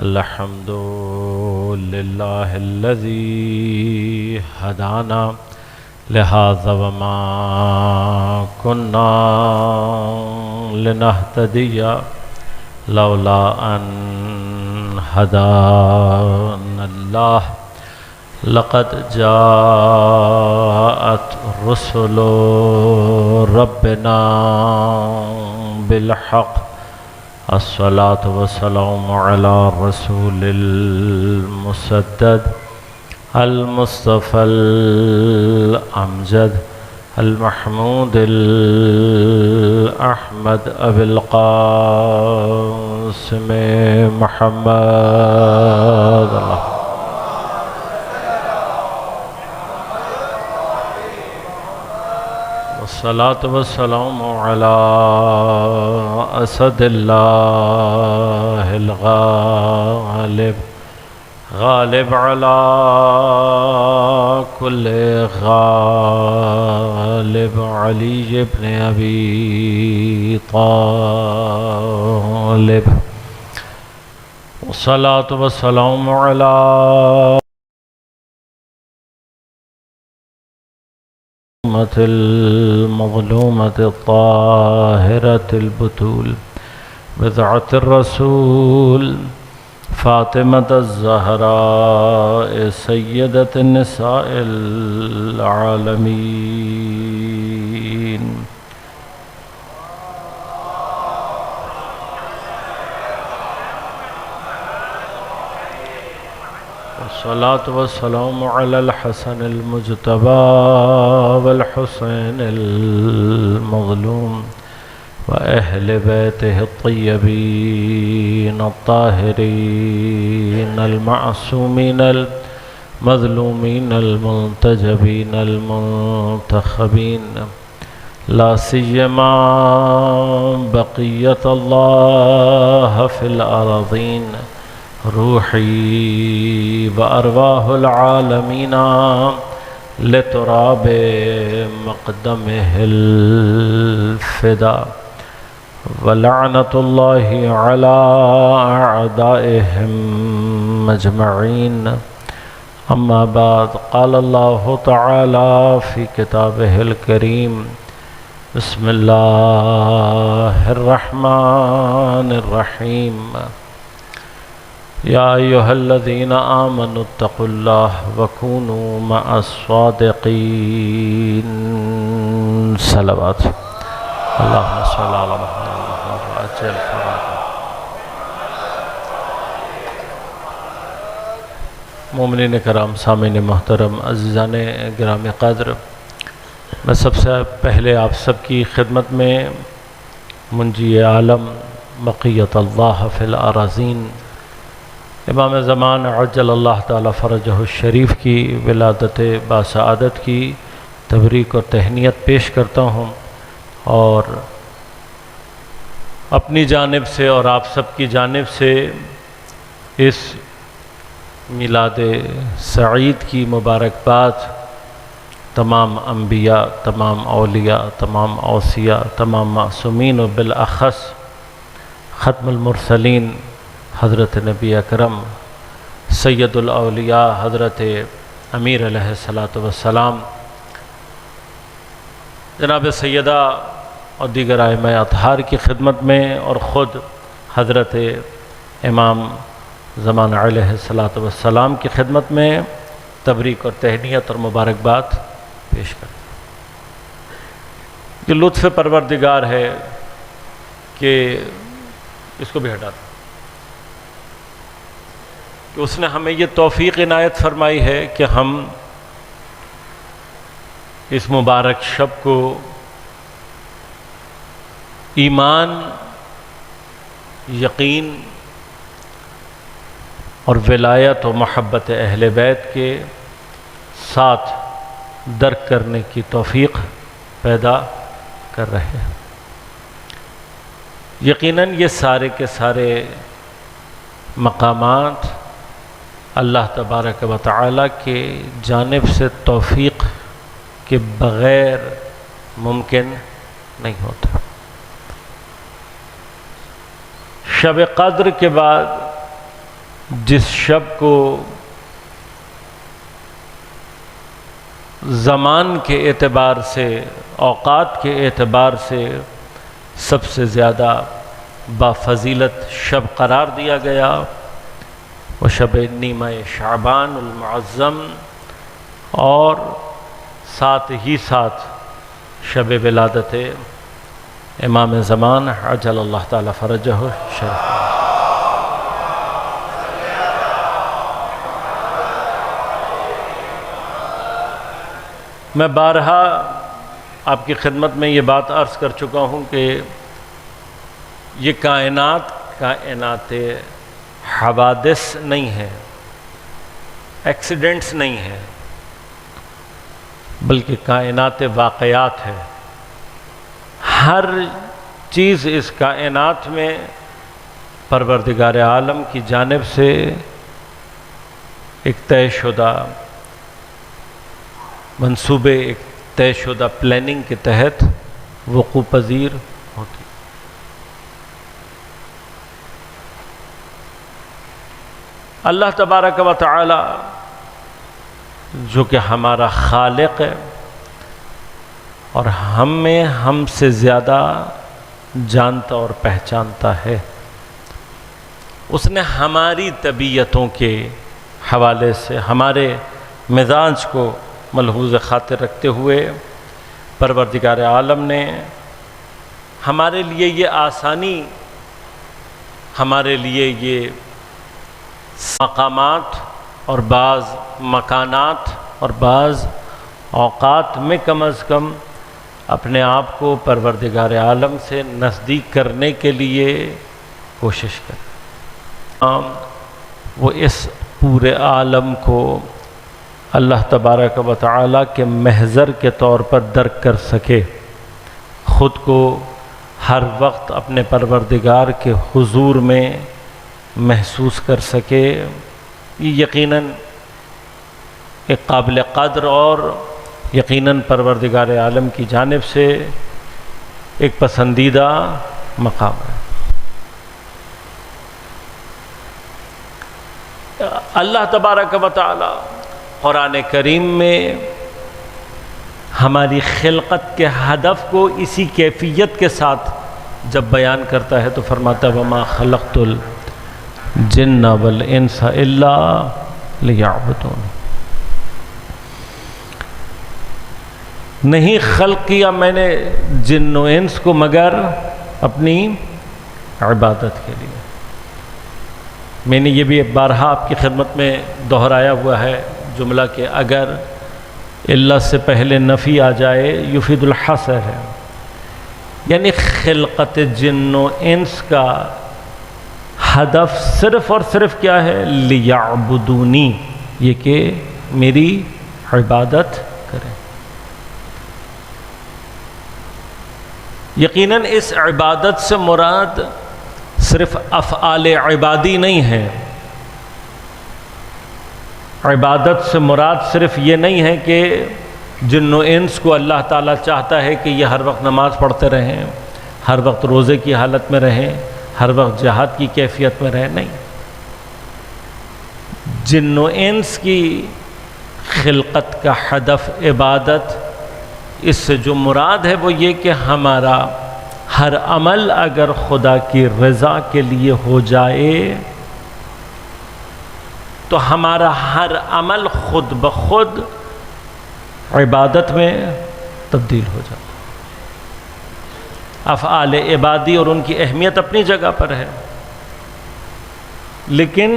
الحمد لله الذي هدانا لهذا وما كنا لنهتدي لولا أن هدانا الله لقد جاءت رسل ربنا بالحق الصلاة والسلام على الرسول المسدد المصطفى الأمجد المحمود الأحمد أبي القاسم محمد والصلاة والسلام على أسد الله الغالب غالب على كل غالب علي بن أبي طالب والصلاة والسلام على المظلومة الطاهرة البتول بضعة الرسول فاطمة الزهراء سيدة النساء العالمين والصلاة والسلام على الحسن المجتبى والحسين المظلوم وأهل بيته الطيبين الطاهرين المعصومين المظلومين المنتجبين المنتخبين لا سيما بقية الله في الأراضين روحي وأرواح العالمين لتراب مقدمه الفدا ولعنة الله على أعدائهم مجمعين أما بعد قال الله تعالى في كتابه الكريم بسم الله الرحمن الرحيم يا أيها الذين آمنوا اتقوا الله وكونوا مع الصادقين صلوات اللهم صل على محمد وعجل فرجه مومنین کرام سامعین محترم عزیزان گرامی قدر میں سب سے پہلے آپ سب کی خدمت میں منجی عالم بقیت اللہ فی الاراضین امام زمان عجل اللہ تعالی فرجہ الشریف کی ولادت باسعادت کی تبریک اور تہنیت پیش کرتا ہوں اور اپنی جانب سے اور آپ سب کی جانب سے اس میلاد سعید کی مبارکباد تمام انبیاء، تمام اولیاء، تمام اوصیاء، تمام معصومین و بالاخص ختم المرسلین حضرت نبی اکرم سید الاولیاء حضرت امیر علیہ السلام جناب سیدہ اور دیگر ائمہ اطہار کی خدمت میں اور خود حضرت امام زمان علیہ السلام کی خدمت میں تبریک اور تہنیت اور مبارکباد پیش کرتا ہوں۔ یہ لطف پروردگار ہے کہ اس کو بھی ہٹا دیں کہ اس نے ہمیں یہ توفیق عنایت فرمائی ہے کہ ہم اس مبارک شب کو ایمان، یقین اور ولایت و محبت اہل بیت کے ساتھ درک کرنے کی توفیق پیدا کر رہے ہیں۔ یقیناً یہ سارے کے سارے مقامات اللہ تبارک و تعالی کے جانب سے توفیق کے بغیر ممکن نہیں ہوتا۔ شب قدر کے بعد جس شب کو زمان کے اعتبار سے، اوقات کے اعتبار سے سب سے زیادہ بافضیلت شب قرار دیا گیا، وہ شب نیمہ شعبان المعظم، اور ساتھ ہی ساتھ شب ولادت امام زمان عجل اللہ تعالی فرجہ شریف۔ میں بارہا آپ کی خدمت میں یہ بات عرض کر چکا ہوں کہ یہ کائنات حوادث نہیں ہے، ایکسیڈنٹس نہیں ہے، بلکہ کائنات واقعات ہے۔ ہر چیز اس کائنات میں پروردگار عالم کی جانب سے ایک طے شدہ منصوبے، ایک طے شدہ پلاننگ کے تحت وقوع پذیر ہوتی۔ اللہ تبارک و تعالی جو کہ ہمارا خالق ہے اور ہم سے زیادہ جانتا اور پہچانتا ہے، اس نے ہماری طبیعتوں کے حوالے سے ہمارے مزاج کو ملحوظ خاطر رکھتے ہوئے پروردگار عالم نے ہمارے لیے یہ آسانی، ہمارے لیے یہ مقامات اور بعض مکانات اور بعض اوقات میں کم از کم اپنے آپ کو پروردگار عالم سے نزدیک کرنے کے لیے کوشش کریں۔ وہ اس پورے عالم کو اللہ تبارک و تعالیٰ کے محضر کے طور پر درک کر سکے، خود کو ہر وقت اپنے پروردگار کے حضور میں محسوس کر سکے، یہ یقیناً ایک قابل قدر اور یقیناً پروردگار عالم کی جانب سے ایک پسندیدہ مقام ہے۔ اللہ تبارک و تعالی قرآن کریم میں ہماری خلقت کے ہدف کو اسی کیفیت کے ساتھ جب بیان کرتا ہے تو فرماتا ہے وَمَا خَلَقْتُ الْجِنَّ وَالْإِنسَ إِلَّا لِيَعْبُدُونِ، نہیں خلق کیا میں نے جن و انس کو مگر اپنی عبادت کے لیے۔ میں نے یہ بھی بارہا آپ کی خدمت میں دہرایا ہوا ہے جملہ کہ اگر اللہ سے پہلے نفی آ جائے یفید الحصر ہے، یعنی خلقت جن و انس کا ہدف صرف اور صرف کیا ہے؟ لیعبدونی، یہ کہ میری عبادت کریں۔ یقیناً اس عبادت سے مراد صرف افعال عبادی نہیں ہے، عبادت سے مراد صرف یہ نہیں ہے کہ جن و انس کو اللہ تعالیٰ چاہتا ہے کہ یہ ہر وقت نماز پڑھتے رہیں، ہر وقت روزے کی حالت میں رہیں، ہر وقت جہاد کی کیفیت میں رہیں، نہیں، جن و انس کی خلقت کا ہدف عبادت، اس سے جو مراد ہے وہ یہ کہ ہمارا ہر عمل اگر خدا کی رضا کے لیے ہو جائے تو ہمارا ہر عمل خود بخود عبادت میں تبدیل ہو جاتا ہے۔ افعال عبادی اور ان کی اہمیت اپنی جگہ پر ہے، لیکن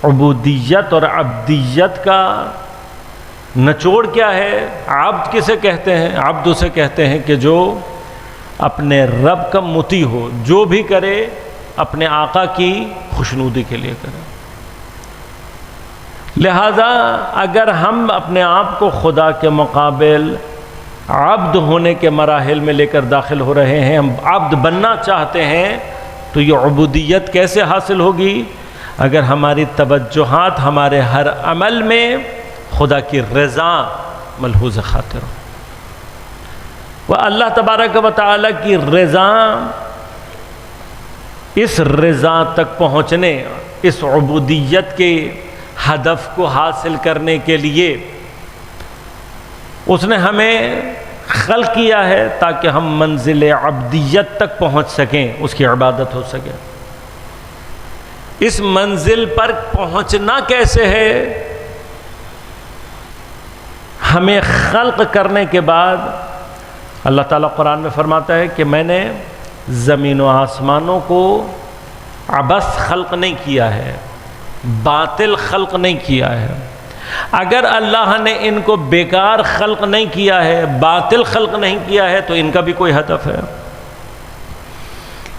عبودیت اور عبدیت کا نچوڑ کیا ہے؟ عبد کسے کہتے ہیں؟ عبد اسے کہتے ہیں کہ جو اپنے رب کا مطیع ہو، جو بھی کرے اپنے آقا کی خوشنودی کے لیے کرے۔ لہذا اگر ہم اپنے آپ کو خدا کے مقابل عبد ہونے کے مراحل میں لے کر داخل ہو رہے ہیں، ہم عبد بننا چاہتے ہیں، تو یہ عبودیت کیسے حاصل ہوگی؟ اگر ہماری توجہات ہمارے ہر عمل میں خدا کی رضا ملحوظ خاطر ہو۔ وہ اللہ تبارک و تعالی کی رضا، اس رضا تک پہنچنے اس عبودیت کے ہدف کو حاصل کرنے کے لیے اس نے ہمیں خلق کیا ہے تاکہ ہم منزل عبدیت تک پہنچ سکیں، اس کی عبادت ہو سکے۔ اس منزل پر پہنچنا کیسے ہے؟ ہمیں خلق کرنے کے بعد اللہ تعالیٰ قرآن میں فرماتا ہے کہ میں نے زمین و آسمانوں کو عبث خلق نہیں کیا ہے، باطل خلق نہیں کیا ہے۔ اگر اللہ نے ان کو بیکار خلق نہیں کیا ہے، باطل خلق نہیں کیا ہے، تو ان کا بھی کوئی ہدف ہے۔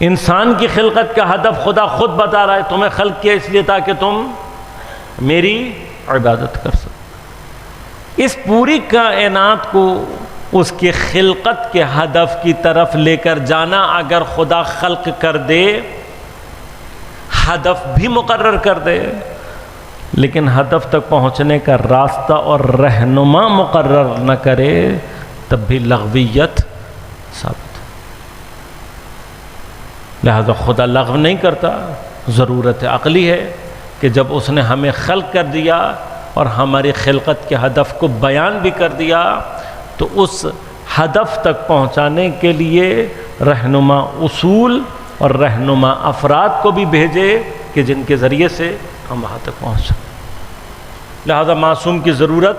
انسان کی خلقت کا ہدف خدا خود بتا رہا ہے، تمہیں خلق کیا اس لیے تاکہ تم میری عبادت کر سکو۔ اس پوری کائنات کو اس کے خلقت کے ہدف کی طرف لے کر جانا، اگر خدا خلق کر دے، ہدف بھی مقرر کر دے، لیکن ہدف تک پہنچنے کا راستہ اور رہنما مقرر نہ کرے، تب بھی لغویت ثابت ہے۔ لہذا خدا لغو نہیں کرتا، ضرورت عقلی ہے کہ جب اس نے ہمیں خلق کر دیا اور ہماری خلقت کے ہدف کو بیان بھی کر دیا، تو اس ہدف تک پہنچانے کے لیے رہنما اصول اور رہنما افراد کو بھی بھیجے کہ جن کے ذریعے سے ہم وہاں تک پہنچ سکیں۔ لہذا معصوم کی ضرورت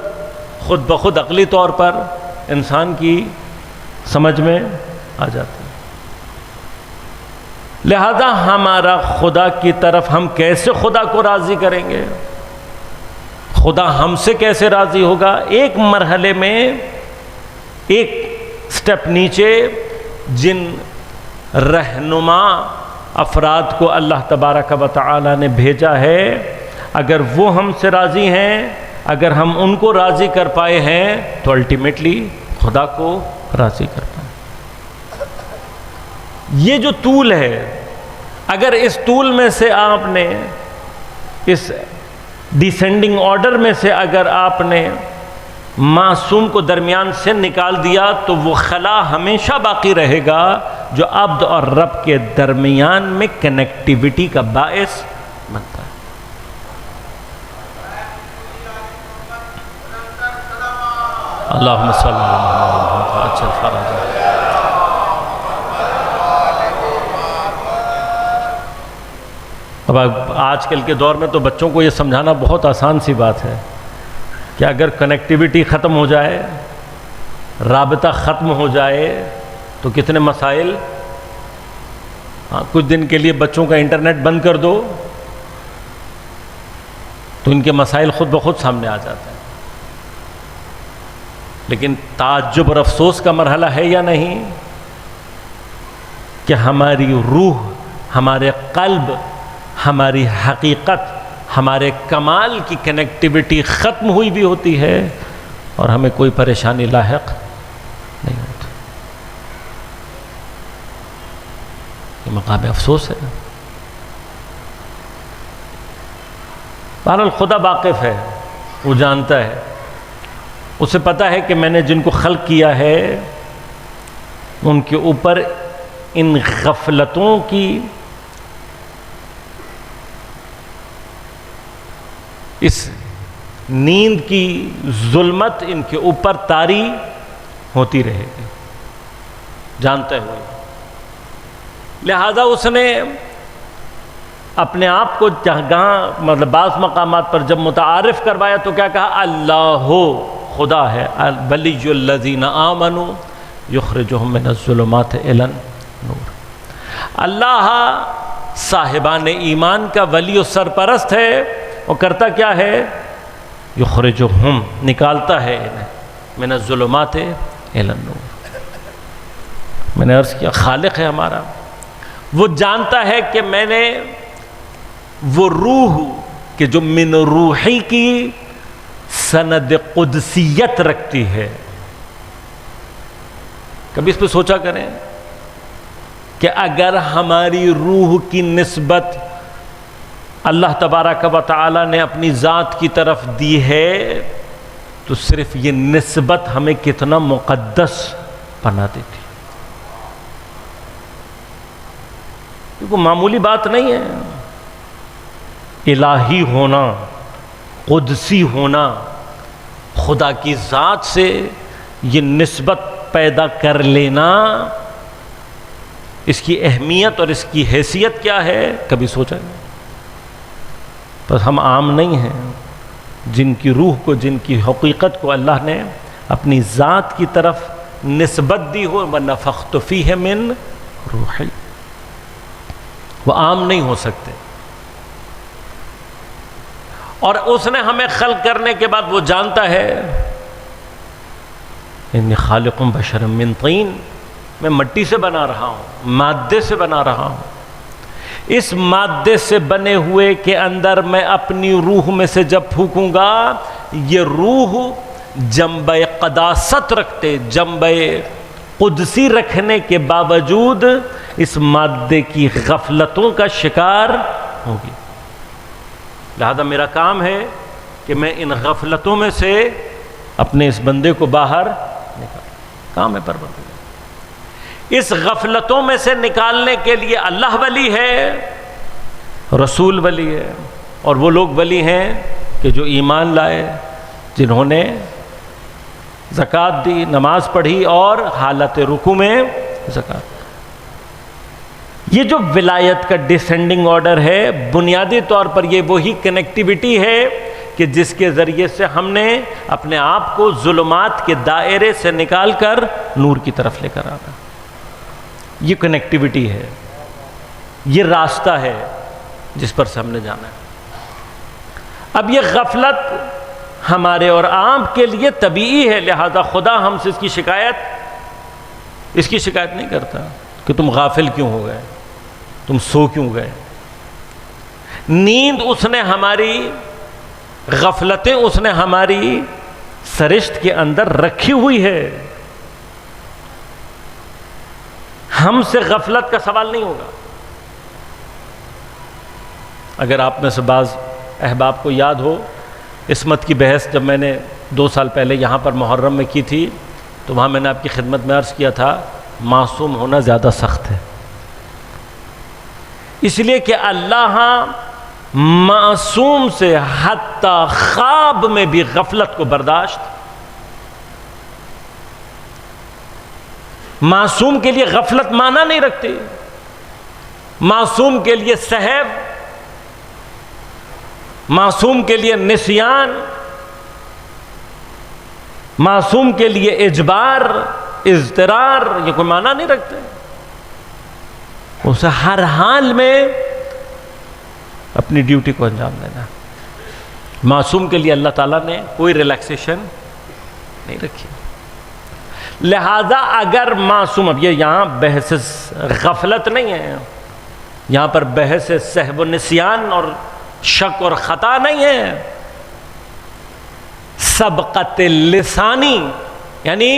خود بخود عقلی طور پر انسان کی سمجھ میں آ جاتی ہے۔ لہذا ہمارا خدا کی طرف ہم کیسے خدا کو راضی کریں گے؟ خدا ہم سے کیسے راضی ہوگا؟ ایک مرحلے میں، ایک سٹیپ نیچے، جن رہنما افراد کو اللہ تبارک و تعالی نے بھیجا ہے، اگر وہ ہم سے راضی ہیں، اگر ہم ان کو راضی کر پائے ہیں، تو الٹیمیٹلی خدا کو راضی کر پائے۔ یہ جو طول ہے، اگر اس طول میں سے آپ نے، اس ڈیسینڈنگ آرڈر میں سے اگر آپ نے معصوم کو درمیان سے نکال دیا، تو وہ خلا ہمیشہ باقی رہے گا جو عبد اور رب کے درمیان میں کنیکٹیوٹی کا باعث بنتا ہے۔ اللہم صلی اللہ علیہ وسلم۔ اچھا فرض ہے۔ اب آج کل کے دور میں تو بچوں کو یہ سمجھانا بہت آسان سی بات ہے کہ اگر کنیکٹیوٹی ختم ہو جائے، رابطہ ختم ہو جائے، تو کتنے مسائل۔ کچھ دن کے لیے بچوں کا انٹرنیٹ بند کر دو تو ان کے مسائل خود بخود سامنے آ جاتے ہیں۔ لیکن تعجب اور افسوس کا مرحلہ ہے یا نہیں کہ ہماری روح، ہمارے قلب، ہماری حقیقت، ہمارے کمال کی کنیکٹیوٹی ختم ہوئی بھی ہوتی ہے اور ہمیں کوئی پریشانی لاحق نہیں ہوتی۔ یہ مقام افسوس ہے۔ بہرحال خدا واقف ہے، وہ جانتا ہے، اسے پتہ ہے کہ میں نے جن کو خلق کیا ہے ان کے اوپر ان غفلتوں کی، اس نیند کی ظلمت ان کے اوپر طاری ہوتی رہے گی، جانتے ہوئے۔ لہذا اس نے اپنے آپ کو جہاں مطلب بعض مقامات پر جب متعارف کروایا تو کیا کہا؟ اللہ خدا ہے، ولی الذین آمنوا یخرجہم من الظلمات الی النور۔ اللہ صاحبان ایمان کا ولی و سرپرست ہے، وہ کرتا کیا ہے؟ یخرجہم، نکالتا ہے انہیں، من الظلمات الی النور۔ میں نے عرض کیا خالق ہے ہمارا، وہ جانتا ہے کہ میں نے وہ روح کہ جو من روحی کی سند قدسیت رکھتی ہے۔ کبھی اس پہ سوچا کریں کہ اگر ہماری روح کی نسبت اللہ تبارک و تعالی نے اپنی ذات کی طرف دی ہے تو صرف یہ نسبت ہمیں کتنا مقدس بنا دیتی۔ یہ کوئی معمولی بات نہیں ہے۔ الہی ہونا، قدسی ہونا، خدا کی ذات سے یہ نسبت پیدا کر لینا، اس کی اہمیت اور اس کی حیثیت کیا ہے کبھی سوچا نہیں؟ بس ہم عام نہیں ہیں، جن کی روح کو، جن کی حقیقت کو اللہ نے اپنی ذات کی طرف نسبت دی ہو، وَنَفَخْتُ فِيهِ مِن روحی، وہ عام نہیں ہو سکتے۔ اور اس نے ہمیں خلق کرنے کے بعد وہ جانتا ہے انی خالق بشر من طین، میں مٹی سے بنا رہا ہوں، مادے سے بنا رہا ہوں، اس مادے سے بنے ہوئے کے اندر میں اپنی روح میں سے جب پھونکوں گا، یہ روح جنبہ قداست رکھتے، جنبہ قدسی رکھنے کے باوجود اس مادے کی غفلتوں کا شکار ہوگی۔ لہذا میرا کام ہے کہ میں ان غفلتوں میں سے اپنے اس بندے کو باہر نکال، کام ہے پروردگار۔ اس غفلتوں میں سے نکالنے کے لیے اللہ ولی ہے، رسول ولی ہے، اور وہ لوگ ولی ہیں کہ جو ایمان لائے، جنہوں نے زکوٰۃ دی، نماز پڑھی اور حالت رکوع میں زکوٰۃ۔ یہ جو ولایت کا ڈسینڈنگ آرڈر ہے، بنیادی طور پر یہ وہی کنیکٹیوٹی ہے کہ جس کے ذریعے سے ہم نے اپنے آپ کو ظلمات کے دائرے سے نکال کر نور کی طرف لے کر آنا۔ یہ کنیکٹیوٹی ہے، یہ راستہ ہے جس پر سے ہم نے جانا ہے۔ اب یہ غفلت ہمارے اور عام کے لیے طبیعی ہے، لہذا خدا ہم سے اس کی شکایت نہیں کرتا کہ تم غافل کیوں ہو گئے، تم سو کیوں گئے۔ نیند اس نے ہماری، غفلتیں اس نے ہماری سرشت کے اندر رکھی ہوئی ہے، ہم سے غفلت کا سوال نہیں ہوگا۔ اگر آپ میں سے بعض احباب کو یاد ہو، عصمت کی بحث جب میں نے 2 سال پہلے یہاں پر محرم میں کی تھی، تو وہاں میں نے آپ کی خدمت میں عرض کیا تھا معصوم ہونا زیادہ سخت ہے، اس لیے کہ اللہ معصوم سے حتی خواب میں بھی غفلت کو برداشت۔ معصوم کے لیے غفلت معنی نہیں رکھتی، معصوم کے لیے سہو، معصوم کے لیے نسیان، معصوم کے لیے اجبار، اضطرار، یہ کوئی معنی نہیں رکھتے۔ اسے ہر حال میں اپنی ڈیوٹی کو انجام دینا۔ معصوم کے لیے اللہ تعالیٰ نے کوئی ریلیکسیشن نہیں رکھی۔ لہذا اگر معصوم، اب یہ یہاں بحث غفلت نہیں ہے، یہاں پر بحث سہو و نسیان اور شک اور خطا نہیں ہے، سبقت لسانی، یعنی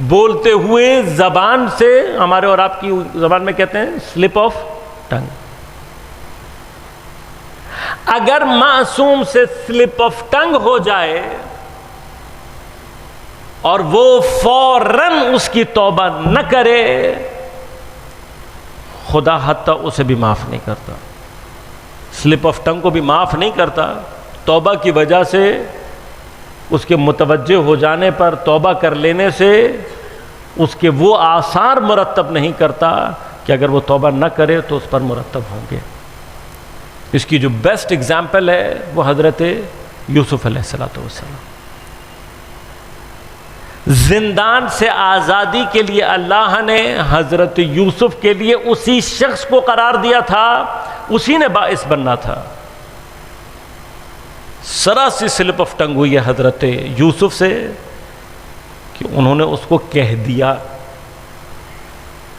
بولتے ہوئے زبان سے، ہمارے اور آپ کی زبان میں کہتے ہیں سلپ آف ٹنگ۔ اگر معصوم سے سلپ آف ٹنگ ہو جائے اور وہ فوراً اس کی توبہ نہ کرے، خدا حتیٰ اسے بھی معاف نہیں کرتا، سلپ آف ٹنگ کو بھی معاف نہیں کرتا۔ توبہ کی وجہ سے، اس کے متوجہ ہو جانے پر، توبہ کر لینے سے اس کے وہ آثار مرتب نہیں کرتا کہ اگر وہ توبہ نہ کرے تو اس پر مرتب ہوں گے۔ اس کی جو بیسٹ اگزامپل ہے وہ حضرت یوسف علیہ السلام۔ زندان سے آزادی کے لیے اللہ نے حضرت یوسف کے لیے اسی شخص کو قرار دیا تھا، اسی نے باعث بننا تھا۔ ذرا سی سلپ آف ٹنگ ہوئی ہے حضرت یوسف سے کہ انہوں نے اس کو کہہ دیا۔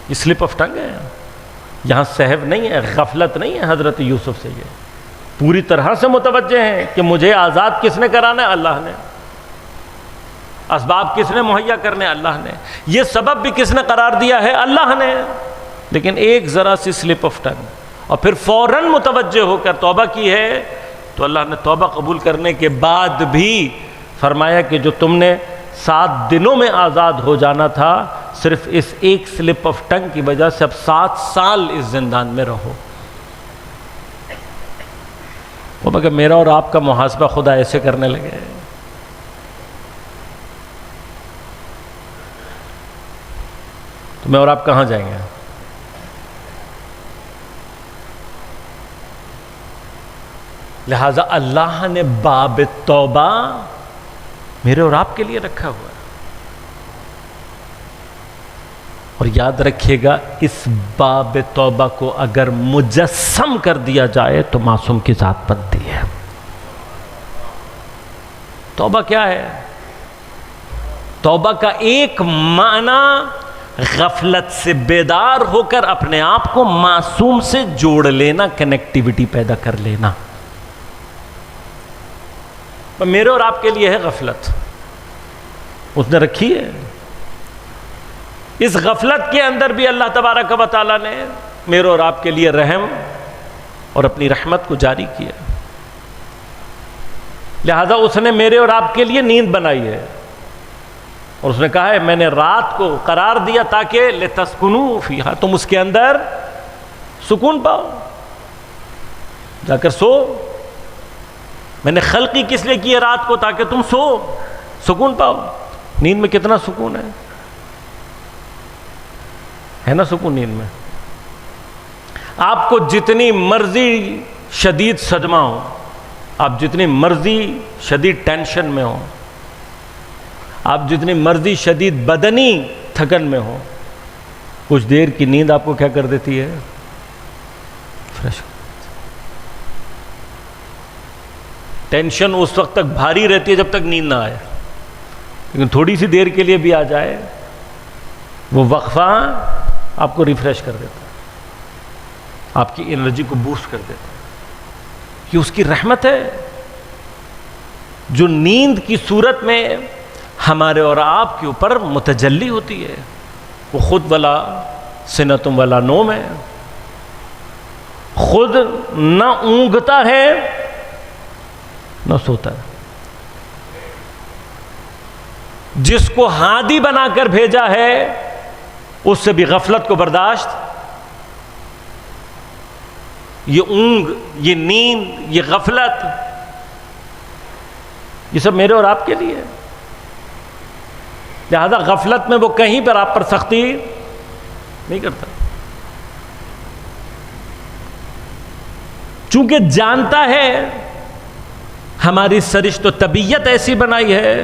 یہ سلپ آف ٹنگ ہے، یہاں سہو نہیں ہے، غفلت نہیں ہے۔ حضرت یوسف سے یہ پوری طرح سے متوجہ ہیں کہ مجھے آزاد کس نے کرانا ہے؟ اللہ نے۔ اسباب کس نے مہیا کرنے؟ اللہ نے۔ یہ سبب بھی کس نے قرار دیا ہے؟ اللہ نے۔ لیکن ایک ذرا سی سلپ آف ٹنگ، اور پھر فوراً متوجہ ہو کر توبہ کی ہے، تو اللہ نے توبہ قبول کرنے کے بعد بھی فرمایا کہ جو تم نے 7 دنوں میں آزاد ہو جانا تھا، صرف اس ایک سلپ آف ٹنگ کی وجہ سے اب 7 سال اس زندان میں رہو۔ اور مگر میرا اور آپ کا محاسبہ خدا ایسے کرنے لگے تو میں اور آپ کہاں جائیں گے؟ لہذا اللہ نے باب توبہ میرے اور آپ کے لیے رکھا ہوا ہے، اور یاد رکھیے گا اس باب توبہ کو اگر مجسم کر دیا جائے تو معصوم کی ذات بنتی ہے۔ توبہ کیا ہے؟ توبہ کا ایک معنی غفلت سے بیدار ہو کر اپنے آپ کو معصوم سے جوڑ لینا، کنیکٹیوٹی پیدا کر لینا۔ میرے اور آپ کے لیے ہے غفلت، اس نے رکھی ہے۔ اس غفلت کے اندر بھی اللہ تبارک و تعالیٰ نے میرے اور آپ کے لیے رحم اور اپنی رحمت کو جاری کیا، لہذا اس نے میرے اور آپ کے لیے نیند بنائی ہے، اور اس نے کہا ہے میں نے رات کو قرار دیا تاکہ لتسکنوا فیہا، تم اس کے اندر سکون پاؤ، جا کر سو۔ میں نے خلقی کس لیے کی ہے رات کو؟ تاکہ تم سو، سکون پاؤ۔ نیند میں کتنا سکون ہے نا سکون نیند میں؟ آپ کو جتنی مرضی شدید صدمہ ہو، آپ جتنی مرضی شدید ٹینشن میں ہو، آپ جتنی مرضی شدید بدنی تھکن میں ہو، کچھ دیر کی نیند آپ کو کیا کر دیتی ہے؟ فریش۔ ٹینشن اس وقت تک بھاری رہتی ہے جب تک نیند نہ آئے، لیکن تھوڑی سی دیر کے لیے بھی آ جائے وہ وقفہ آپ کو ریفریش کر دیتا ہے، آپ کی انرجی کو بوسٹ کر دیتا ہے۔ یہ اس کی رحمت ہے جو نیند کی صورت میں ہمارے اور آپ کے اوپر متجلی ہوتی ہے۔ وہ خود ولا سنتم ولا نوم ہے، خود نہ اونگتا ہے نہ سوتا ہے، جس کو ہادی بنا کر بھیجا ہے اس سے بھی غفلت کو برداشت، یہ اونگ، یہ نیند، یہ غفلت، یہ سب میرے اور آپ کے لیے ہے۔ لہذا غفلت میں وہ کہیں پر آپ پر سختی نہیں کرتا، چونکہ جانتا ہے ہماری سرشت و طبیعت ایسی بنائی ہے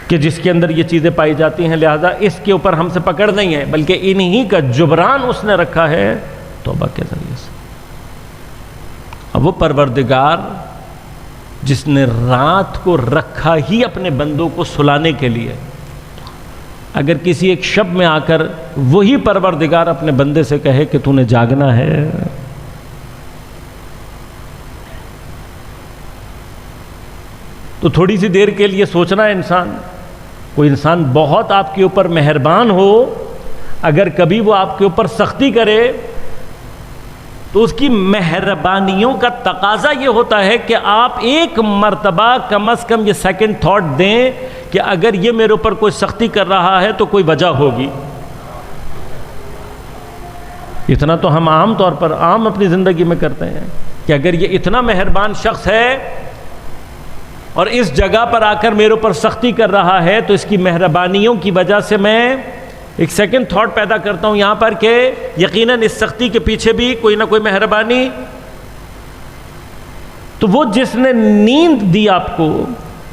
کہ جس کے اندر یہ چیزیں پائی جاتی ہیں، لہذا اس کے اوپر ہم سے پکڑ نہیں ہے، بلکہ انہی کا جبران اس نے رکھا ہے توبہ کے ذریعے سے۔ اب وہ پروردگار جس نے رات کو رکھا ہی اپنے بندوں کو سلانے کے لیے، اگر کسی ایک شب میں آ کر وہی پروردگار اپنے بندے سے کہے کہ تو نے جاگنا ہے، تو تھوڑی سی دیر کے لیے سوچنا ہے انسان، کوئی انسان بہت آپ کے اوپر مہربان ہو، اگر کبھی وہ آپ کے اوپر سختی کرے تو اس کی مہربانیوں کا تقاضا یہ ہوتا ہے کہ آپ ایک مرتبہ کم از کم یہ سیکنڈ تھاٹ دیں کہ اگر یہ میرے اوپر کوئی سختی کر رہا ہے تو کوئی وجہ ہوگی۔ اتنا تو ہم عام طور پر عام اپنی زندگی میں کرتے ہیں کہ اگر یہ اتنا مہربان شخص ہے اور اس جگہ پر آ کر میرے اوپر سختی کر رہا ہے تو اس کی مہربانیوں کی وجہ سے میں ایک سیکنڈ تھاٹ پیدا کرتا ہوں یہاں پر کہ یقیناً اس سختی کے پیچھے بھی کوئی نہ کوئی مہربانی۔ تو وہ جس نے نیند دی آپ کو،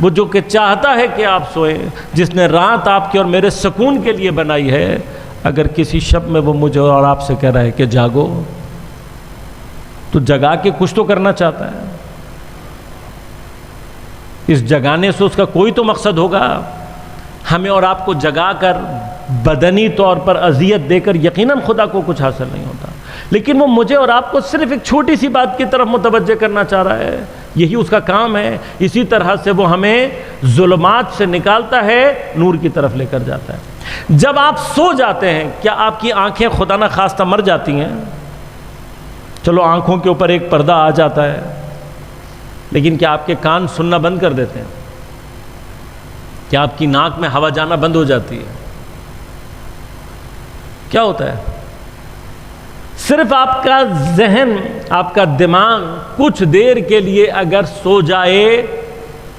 وہ جو کہ چاہتا ہے کہ آپ سوئیں، جس نے رات آپ کے اور میرے سکون کے لیے بنائی ہے، اگر کسی شب میں وہ مجھے اور آپ سے کہہ رہا ہے کہ جاگو، تو جگا کے کچھ تو کرنا چاہتا ہے۔ اس جگانے سے اس کا کوئی تو مقصد ہوگا۔ ہمیں اور آپ کو جگا کر بدنی طور پر اذیت دے کر یقیناً خدا کو کچھ حاصل نہیں ہوتا، لیکن وہ مجھے اور آپ کو صرف ایک چھوٹی سی بات کی طرف متوجہ کرنا چاہ رہا ہے، یہی اس کا کام ہے۔ اسی طرح سے وہ ہمیں ظلمات سے نکالتا ہے، نور کی طرف لے کر جاتا ہے۔ جب آپ سو جاتے ہیں، کیا آپ کی آنکھیں خدا نہ خواستہ مر جاتی ہیں؟ چلو آنکھوں کے اوپر ایک پردہ آ جاتا ہے، لیکن کیا آپ کے کان سننا بند کر دیتے ہیں؟ کیا آپ کی ناک میں ہوا جانا بند ہو جاتی ہے؟ کیا ہوتا ہے؟ صرف آپ کا ذہن آپ کا دماغ کچھ دیر کے لیے اگر سو جائے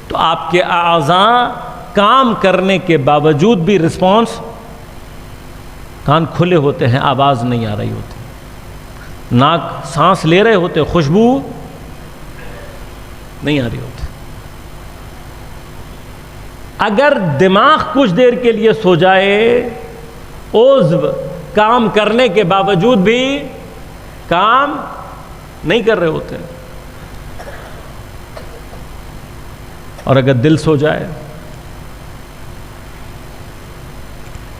تو آپ کے اعضاء کام کرنے کے باوجود بھی رسپانس، کان کھلے ہوتے ہیں، آواز نہیں آ رہی ہوتی، ناک سانس لے رہے ہوتے، خوشبو نہیں آ رہی ہوتی۔ اگر دماغ کچھ دیر کے لیے سو جائے، عضو کام کرنے کے باوجود بھی کام نہیں کر رہے ہوتے، اور اگر دل سو جائے،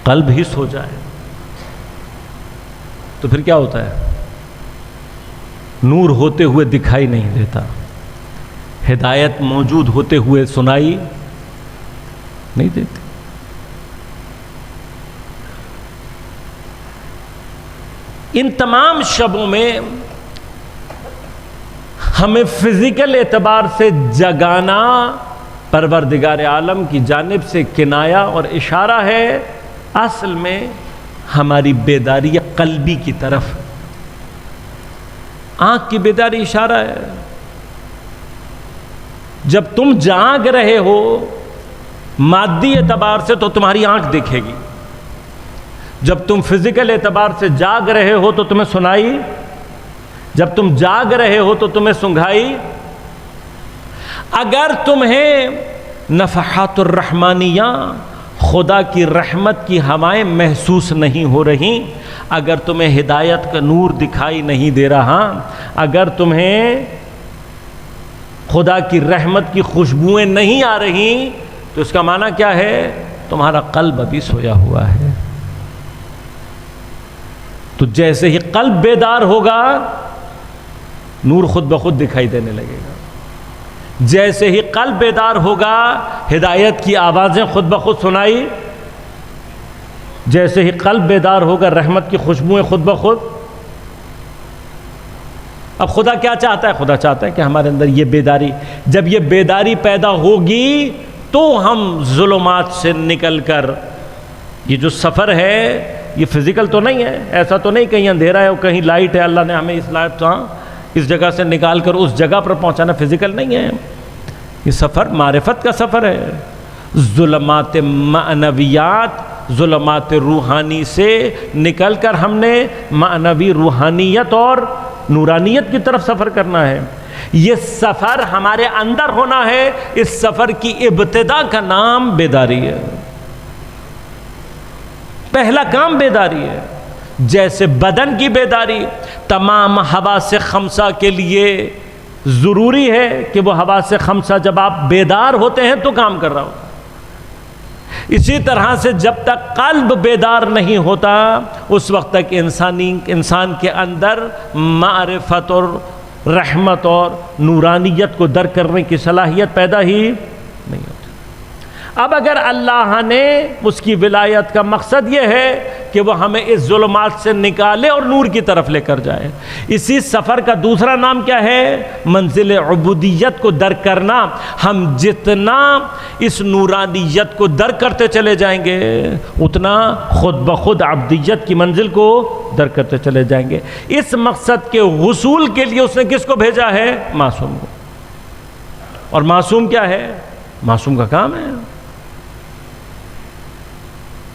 قلب ہی سو جائے، تو پھر کیا ہوتا ہے؟ نور ہوتے ہوئے دکھائی نہیں دیتا، ہدایت موجود ہوتے ہوئے سنائی نہیں دیتی۔ ان تمام شبوں میں ہمیں فزیکل اعتبار سے جگانا پروردگار عالم کی جانب سے کنایا اور اشارہ ہے، اصل میں ہماری بیداری قلبی کی طرف۔ آنکھ کی بیداری اشارہ ہے، جب تم جاگ رہے ہو مادی اعتبار سے تو تمہاری آنکھ دیکھے گی، جب تم فزیکل اعتبار سے جاگ رہے ہو تو تمہیں سنائی، جب تم جاگ رہے ہو تو تمہیں سنگھائی۔ اگر تمہیں نفحات الرحمانیہ، خدا کی رحمت کی ہوائیں محسوس نہیں ہو رہی، اگر تمہیں ہدایت کا نور دکھائی نہیں دے رہا، اگر تمہیں خدا کی رحمت کی خوشبوئیں نہیں آ رہی، تو اس کا معنی کیا ہے؟ تمہارا قلب ابھی سویا ہوا ہے۔ تو جیسے ہی قلب بیدار ہوگا، نور خود بخود دکھائی دینے لگے گا۔ جیسے ہی قلب بیدار ہوگا، ہدایت کی آوازیں خود بخود سنائی، جیسے ہی قلب بیدار ہوگا، رحمت کی خوشبوئیں خود بخود۔ اب خدا کیا چاہتا ہے؟ خدا چاہتا ہے کہ ہمارے اندر یہ بیداری، جب یہ بیداری پیدا ہوگی تو ہم ظلمات سے نکل کر، یہ جو سفر ہے یہ فزیکل تو نہیں ہے، ایسا تو نہیں کہیں اندھیرا ہے اور کہیں لائٹ ہے، اللہ نے ہمیں اس جگہ سے نکال کر اس جگہ پر پہنچانا، فزیکل نہیں ہے۔ یہ سفر معرفت کا سفر ہے، ظلمات معنویات، ظلمات روحانی سے نکل کر ہم نے معنوی روحانیت اور نورانیت کی طرف سفر کرنا ہے۔ یہ سفر ہمارے اندر ہونا ہے۔ اس سفر کی ابتدا کا نام بیداری ہے، پہلا کام بیداری ہے۔ جیسے بدن کی بیداری تمام حواس خمسہ کے لیے ضروری ہے کہ وہ حواس خمسہ جب آپ بیدار ہوتے ہیں تو کام کر رہا ہوتا ہے، اسی طرح سے جب تک قلب بیدار نہیں ہوتا اس وقت تک انسان کے اندر معرفت اور رحمت اور نورانیت کو درک کرنے کی صلاحیت پیدا ہی نہیں ہوتی۔ اب اگر اللہ نے اس کی ولایت کا مقصد یہ ہے کہ وہ ہمیں اس ظلمات سے نکالے اور نور کی طرف لے کر جائے، اسی سفر کا دوسرا نام کیا ہے؟ منزل عبودیت کو درک کرنا۔ ہم جتنا اس نورانیت کو درک کرتے چلے جائیں گے اتنا خود بخود عبدیت کی منزل کو درک کرتے چلے جائیں گے۔ اس مقصد کے حصول کے لیے اس نے کس کو بھیجا ہے؟ معصوم کو۔ اور معصوم کیا ہے؟ معصوم کا کام ہے،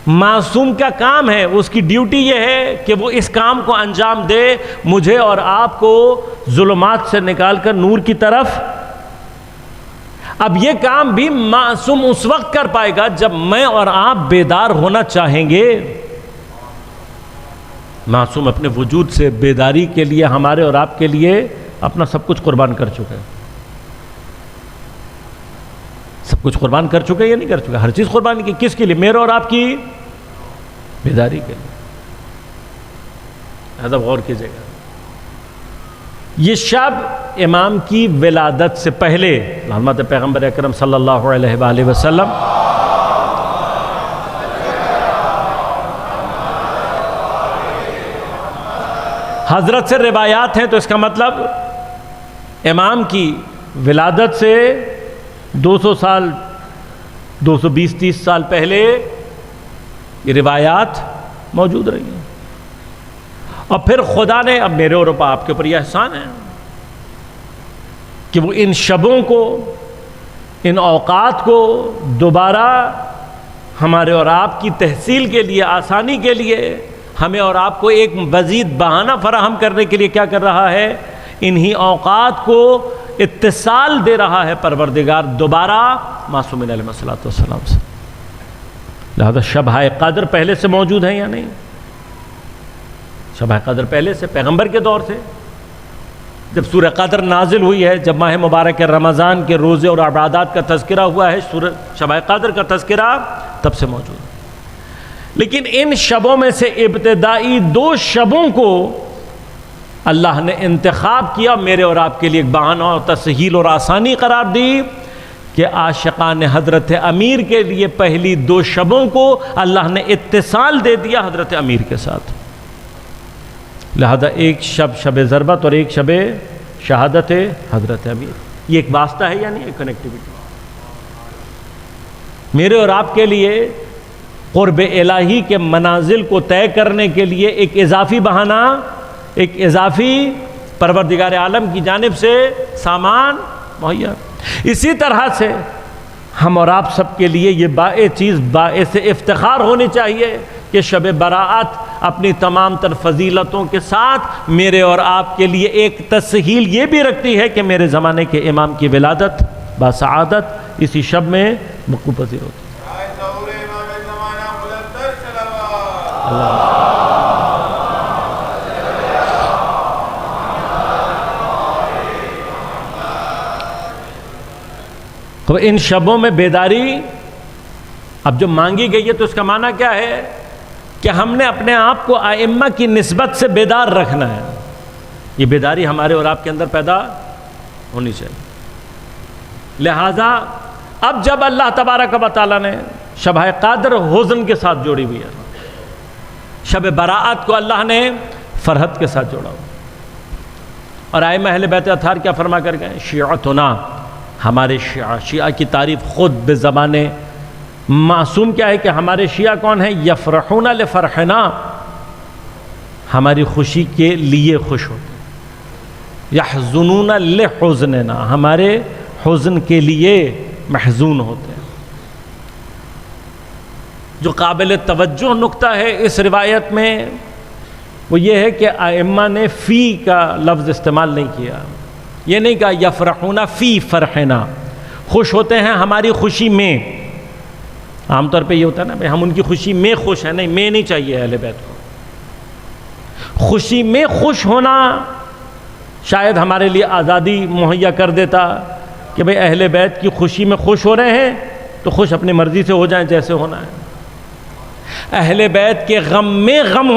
معصوم کا کام ہے، اس کی ڈیوٹی یہ ہے کہ وہ اس کام کو انجام دے، مجھے اور آپ کو ظلمات سے نکال کر نور کی طرف۔ اب یہ کام بھی معصوم اس وقت کر پائے گا جب میں اور آپ بیدار ہونا چاہیں گے۔ معصوم اپنے وجود سے بیداری کے لیے ہمارے اور آپ کے لیے اپنا سب کچھ قربان کر چکے ہیں۔ سب کچھ قربان کر چکے یا نہیں کر چکے؟ ہر چیز قربان کی، کس کے لیے؟ میرے اور آپ کی بیداری کے لیے۔ لہذا غور کیجیے گا، یہ شب امام کی ولادت سے پہلے رحمت پیغمبر اکرم صلی اللہ علیہ وآلہ وسلم حضرت سے روایات ہیں، تو اس کا مطلب امام کی ولادت سے 200 سال 220-30 سال پہلے یہ روایات موجود رہی ہیں۔ اور پھر خدا نے، اب میرے اور آپ کے اوپر یہ احسان ہے کہ وہ ان شبوں کو، ان اوقات کو دوبارہ ہمارے اور آپ کی تحصیل کے لیے، آسانی کے لیے، ہمیں اور آپ کو ایک مزید بہانہ فراہم کرنے کے لیے کیا کر رہا ہے؟ انہی اوقات کو اتصال دے رہا ہے پروردگار دوبارہ معصومین علیہ الصلوۃ والسلام سے۔ لہذا شب قدر پہلے سے موجود ہے یا نہیں؟ شب قدر پہلے سے، پیغمبر کے دور سے جب سورہ قدر نازل ہوئی ہے، جب ماہ مبارک رمضان کے روزے اور عبادات کا تذکرہ ہوا ہے، شب قدر کا تذکرہ تب سے موجود ہے۔ لیکن ان شبوں میں سے ابتدائی 2 شبوں کو اللہ نے انتخاب کیا، میرے اور آپ کے لیے ایک بہانہ اور تسہیل اور آسانی قرار دی کہ عاشقان حضرت امیر کے لیے پہلی 2 شبوں کو اللہ نے اتصال دے دیا حضرت امیر کے ساتھ۔ لہذا ایک شب ضربت اور ایک شب شہادت حضرت امیر، یہ ایک واسطہ ہے یا نہیں؟ ایک کنیکٹیوٹی میرے اور آپ کے لیے قرب الہی کے منازل کو طے کرنے کے لیے ایک اضافی بہانہ، ایک اضافی پروردگار عالم کی جانب سے سامان مہیا۔ اسی طرح سے ہم اور آپ سب کے لیے یہ باعث افتخار ہونی چاہیے کہ شب براءت اپنی تمام تر فضیلتوں کے ساتھ میرے اور آپ کے لیے ایک تسہیل یہ بھی رکھتی ہے کہ میرے زمانے کے امام کی ولادت باسعادت اسی شب میں وقوع پذیر ہوتی ہے۔ تو ان شبوں میں بیداری اب جو مانگی گئی ہے تو اس کا معنی کیا ہے؟ کہ ہم نے اپنے آپ کو ائمہ کی نسبت سے بیدار رکھنا ہے۔ یہ بیداری ہمارے اور آپ کے اندر پیدا ہونی چاہیے۔ لہذا اب جب اللہ تبارک و تعالیٰ نے شب قدر حزن کے ساتھ جوڑی ہوئی ہے، شب براءت کو اللہ نے فرحت کے ساتھ جوڑا ہوا، اور ائمہ اہل بیت اطہار کیا فرما کر گئے؟ شیعتنا، ہمارے شیعہ کی تعریف خود بزبان معصوم کیا ہے کہ ہمارے شیعہ کون ہیں؟ یفرحون لفرحنا، ہماری خوشی کے لیے خوش ہوتے ہیں، یحزنون لحزننا، ہمارے حزن کے لیے محزون ہوتے ہیں۔ جو قابل توجہ نکتہ ہے اس روایت میں وہ یہ ہے کہ ائمہ نے فی کا لفظ استعمال نہیں کیا، یہ نہیں کہا یفرحون فی فرحنا، خوش ہوتے ہیں ہماری خوشی میں۔ عام طور پہ یہ ہوتا ہے نا، ہم ان کی خوشی میں خوش ہیں، نہیں، میں نہیں چاہیے اہل بیت کو۔ خوشی میں خوش ہونا شاید ہمارے لیے آزادی مہیا کر دیتا کہ بھئی اہل بیت کی خوشی میں خوش ہو رہے ہیں تو خوش اپنی مرضی سے ہو جائیں جیسے ہونا ہے۔ اہل بیت کے غم میں غم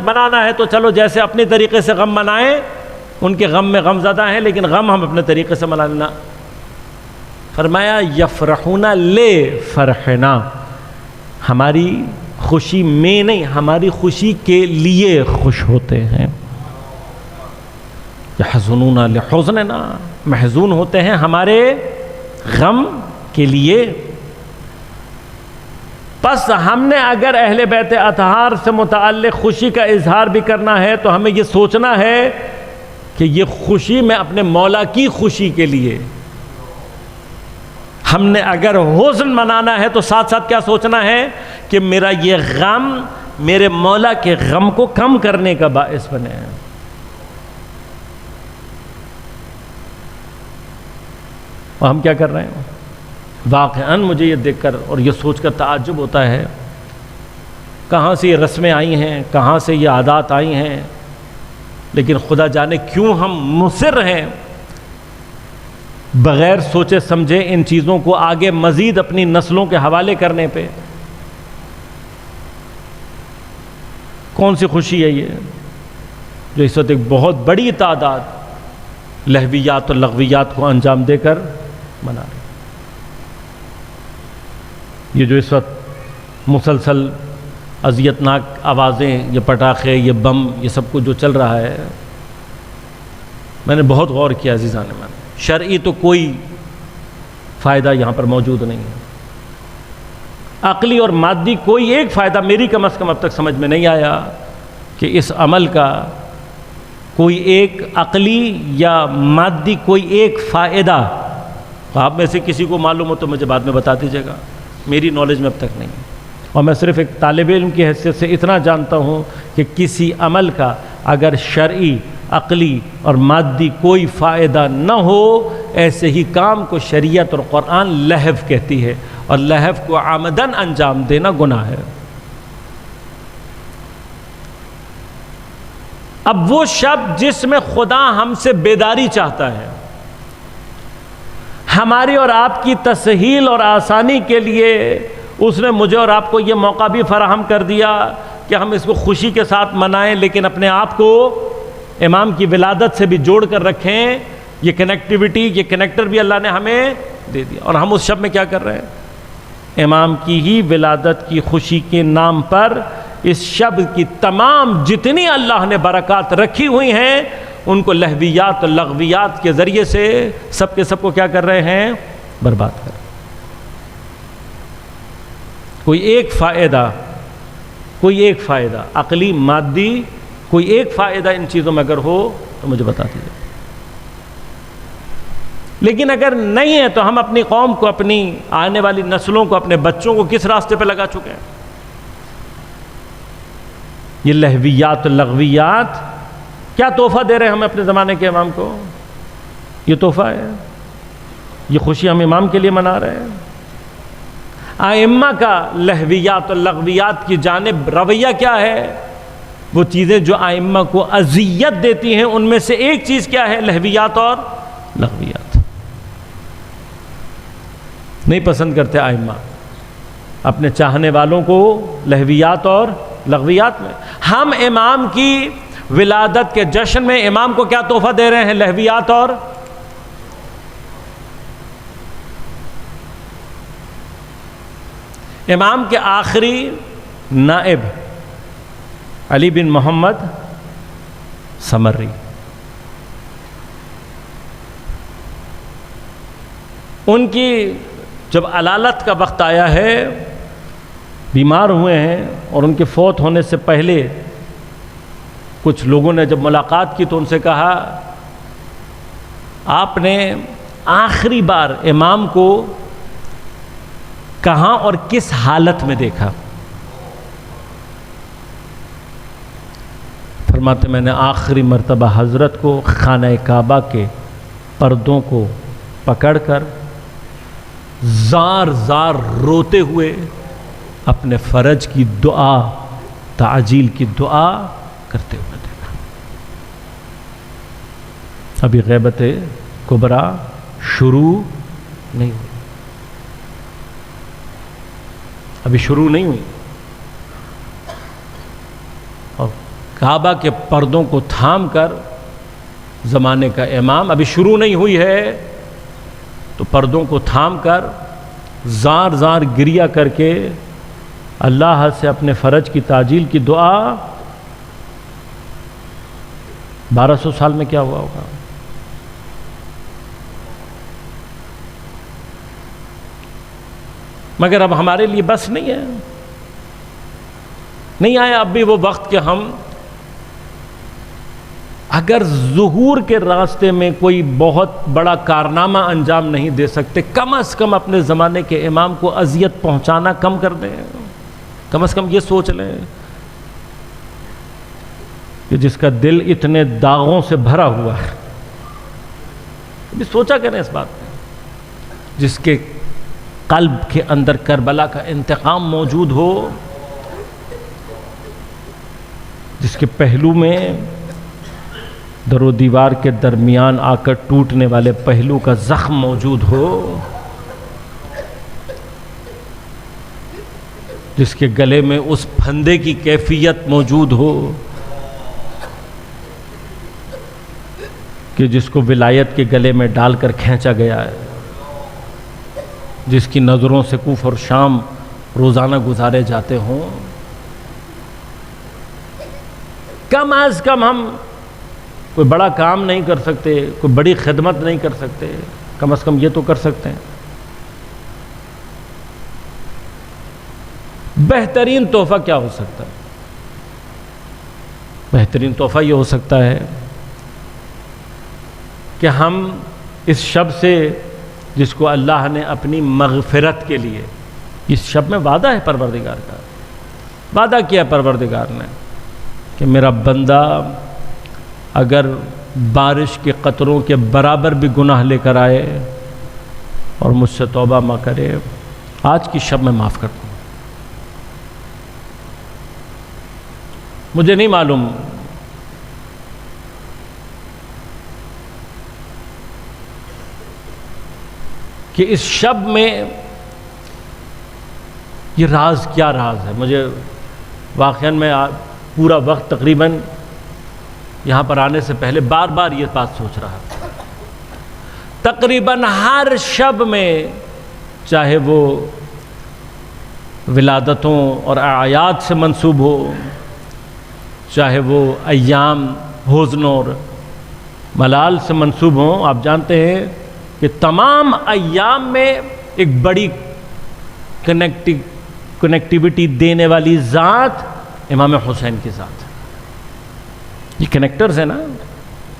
منانا ہے تو چلو جیسے اپنے طریقے سے غم منائیں، ان کے غم میں غم زدہ ہیں لیکن غم ہم اپنے طریقے سے منا لینا۔ فرمایا یفرحون لفرحنا، ہماری خوشی میں نہیں، ہماری خوشی کے لیے خوش ہوتے ہیں۔ یحزنون لحزننا، محزون ہوتے ہیں ہمارے غم کے لیے۔ پس ہم نے اگر اہل بیت اطہار سے متعلق خوشی کا اظہار بھی کرنا ہے تو ہمیں یہ سوچنا ہے کہ یہ خوشی میں اپنے مولا کی خوشی کے لیے، ہم نے اگر حزن منانا ہے تو ساتھ ساتھ کیا سوچنا ہے کہ میرا یہ غم میرے مولا کے غم کو کم کرنے کا باعث بنے۔ اور ہم کیا کر رہے ہیں؟ واقعاً مجھے یہ دیکھ کر اور یہ سوچ کر تعجب ہوتا ہے، کہاں سے یہ رسمیں آئی ہیں، کہاں سے یہ عادات آئی ہیں، لیکن خدا جانے کیوں ہم مصر ہیں بغیر سوچے سمجھے ان چیزوں کو آگے مزید اپنی نسلوں کے حوالے کرنے پہ۔ کون سی خوشی ہے یہ جو اس وقت ایک بہت بڑی تعداد لہویات اور لغویات کو انجام دے کر منا رہی؟ یہ جو اس وقت مسلسل اذیتناک آوازیں، یہ پٹاخے، یہ بم، یہ سب کچھ جو چل رہا ہے، میں نے بہت غور کیا عزیزان من، شرعی تو کوئی فائدہ یہاں پر موجود نہیں ہے، عقلی اور مادی کوئی ایک فائدہ میری کم از کم اب تک سمجھ میں نہیں آیا کہ اس عمل کا کوئی ایک عقلی یا مادی کوئی ایک فائدہ آپ میں سے کسی کو معلوم ہو تو مجھے بعد میں بتا دیجیے گا، میری نالج میں اب تک نہیں ہے، اور میں صرف ایک طالب علم کی حیثیت سے اتنا جانتا ہوں کہ کسی عمل کا اگر شرعی، عقلی اور مادی کوئی فائدہ نہ ہو، ایسے ہی کام کو شریعت اور قرآن لہو کہتی ہے، اور لہو کو عمدن انجام دینا گناہ ہے۔ اب وہ شب جس میں خدا ہم سے بیداری چاہتا ہے، ہماری اور آپ کی تسہیل اور آسانی کے لیے اس نے مجھے اور آپ کو یہ موقع بھی فراہم کر دیا کہ ہم اس کو خوشی کے ساتھ منائیں، لیکن اپنے آپ کو امام کی ولادت سے بھی جوڑ کر رکھیں۔ یہ کنیکٹیوٹی، یہ کنیکٹر بھی اللہ نے ہمیں دے دیا، اور ہم اس شب میں کیا کر رہے ہیں؟ امام کی ہی ولادت کی خوشی کے نام پر اس شب کی تمام جتنی اللہ نے برکات رکھی ہوئی ہیں ان کو لہویات اور لغویات کے ذریعے سے سب کے سب کو کیا کر رہے ہیں؟ برباد کر رہے ہیں۔ کوئی ایک فائدہ عقلی، مادی، کوئی ایک فائدہ ان چیزوں میں اگر ہو تو مجھے بتا دیجیے۔ لیکن اگر نہیں ہے تو ہم اپنی قوم کو، اپنی آنے والی نسلوں کو، اپنے بچوں کو کس راستے پہ لگا چکے ہیں؟ یہ لہویات اور لغویات کیا تحفہ دے رہے ہیں ہم اپنے زمانے کے امام کو؟ یہ تحفہ ہے، یہ خوشی ہم امام کے لیے منا رہے ہیں۔ ائمہ کا لہویات اور لغویات کی جانب رویہ کیا ہے؟ وہ چیزیں جو ائمہ کو اذیت دیتی ہیں ان میں سے ایک چیز کیا ہے؟ لہویات اور لغویات۔ نہیں پسند کرتے ائمہ اپنے چاہنے والوں کو لہویات اور لغویات میں۔ ہم امام کی ولادت کے جشن میں امام کو کیا تحفہ دے رہے ہیں؟ لہویات اور امام کے آخری نائب علی بن محمد سمری، ان کی جب علالت کا وقت آیا ہے، بیمار ہوئے ہیں، اور ان کے فوت ہونے سے پہلے کچھ لوگوں نے جب ملاقات کی تو ان سے کہا آپ نے آخری بار امام کو کہاں اور کس حالت میں دیکھا؟ فرماتے میں نے آخری مرتبہ حضرت کو خانہ کعبہ کے پردوں کو پکڑ کر زار زار روتے ہوئے اپنے فرج کی دعا، تعجیل کی دعا کرتے ہوئے دیکھا۔ ابھی غیبت کبریٰ شروع نہیں ہوئی، ابھی شروع نہیں ہوئی، اور کعبہ کے پردوں کو تھام کر زمانے کا امام، ابھی شروع نہیں ہوئی ہے تو پردوں کو تھام کر زار زار گریہ کر کے اللہ سے اپنے فرج کی تعجیل کی دعا۔ 1200 سال میں کیا ہوا ہوگا؟ مگر اب ہمارے لیے بس نہیں ہے، نہیں آیا اب بھی وہ وقت کہ ہم اگر ظہور کے راستے میں کوئی بہت بڑا کارنامہ انجام نہیں دے سکتے، کم از کم اپنے زمانے کے امام کو اذیت پہنچانا کم کر دیں۔ کم از کم یہ سوچ لیں کہ جس کا دل اتنے داغوں سے بھرا ہوا ہے، ابھی سوچا کریں اس بات میں، جس کے قلب کے اندر کربلا کا انتقام موجود ہو، جس کے پہلو میں در و دیوار کے درمیان آ کر ٹوٹنے والے پہلو کا زخم موجود ہو، جس کے گلے میں اس پھندے کی کیفیت موجود ہو کہ جس کو ولایت کے گلے میں ڈال کر کھینچا گیا ہے، جس کی نظروں سے کوفہ اور شام روزانہ گزارے جاتے ہوں، کم از کم ہم کوئی بڑا کام نہیں کر سکتے، کوئی بڑی خدمت نہیں کر سکتے، کم از کم یہ تو کر سکتے ہیں۔ بہترین تحفہ کیا ہو سکتا ہے؟ بہترین تحفہ یہ ہو سکتا ہے کہ ہم اس شب سے جس کو اللہ نے اپنی مغفرت کے لیے، اس شب میں وعدہ ہے پروردگار کا، وعدہ کیا پروردگار نے کہ میرا بندہ اگر بارش کے قطروں کے برابر بھی گناہ لے کر آئے اور مجھ سے توبہ نہ کرے، آج کی شب میں معاف کر دوں۔ مجھے نہیں معلوم کہ اس شب میں یہ راز کیا راز ہے۔ مجھے واقعاً میں پورا وقت تقریباً یہاں پر آنے سے پہلے بار بار یہ بات سوچ رہا تھا۔ تقریباً ہر شب میں، چاہے وہ ولادتوں اور اعیاد سے منسوب ہو، چاہے وہ ایام حزن اور ملال سے منسوب ہوں، آپ جانتے ہیں کہ تمام ایام میں ایک بڑی کنیکٹیوٹی دینے والی ذات امام حسین کی ذات ہے۔ یہ کنیکٹرز ہیں نا،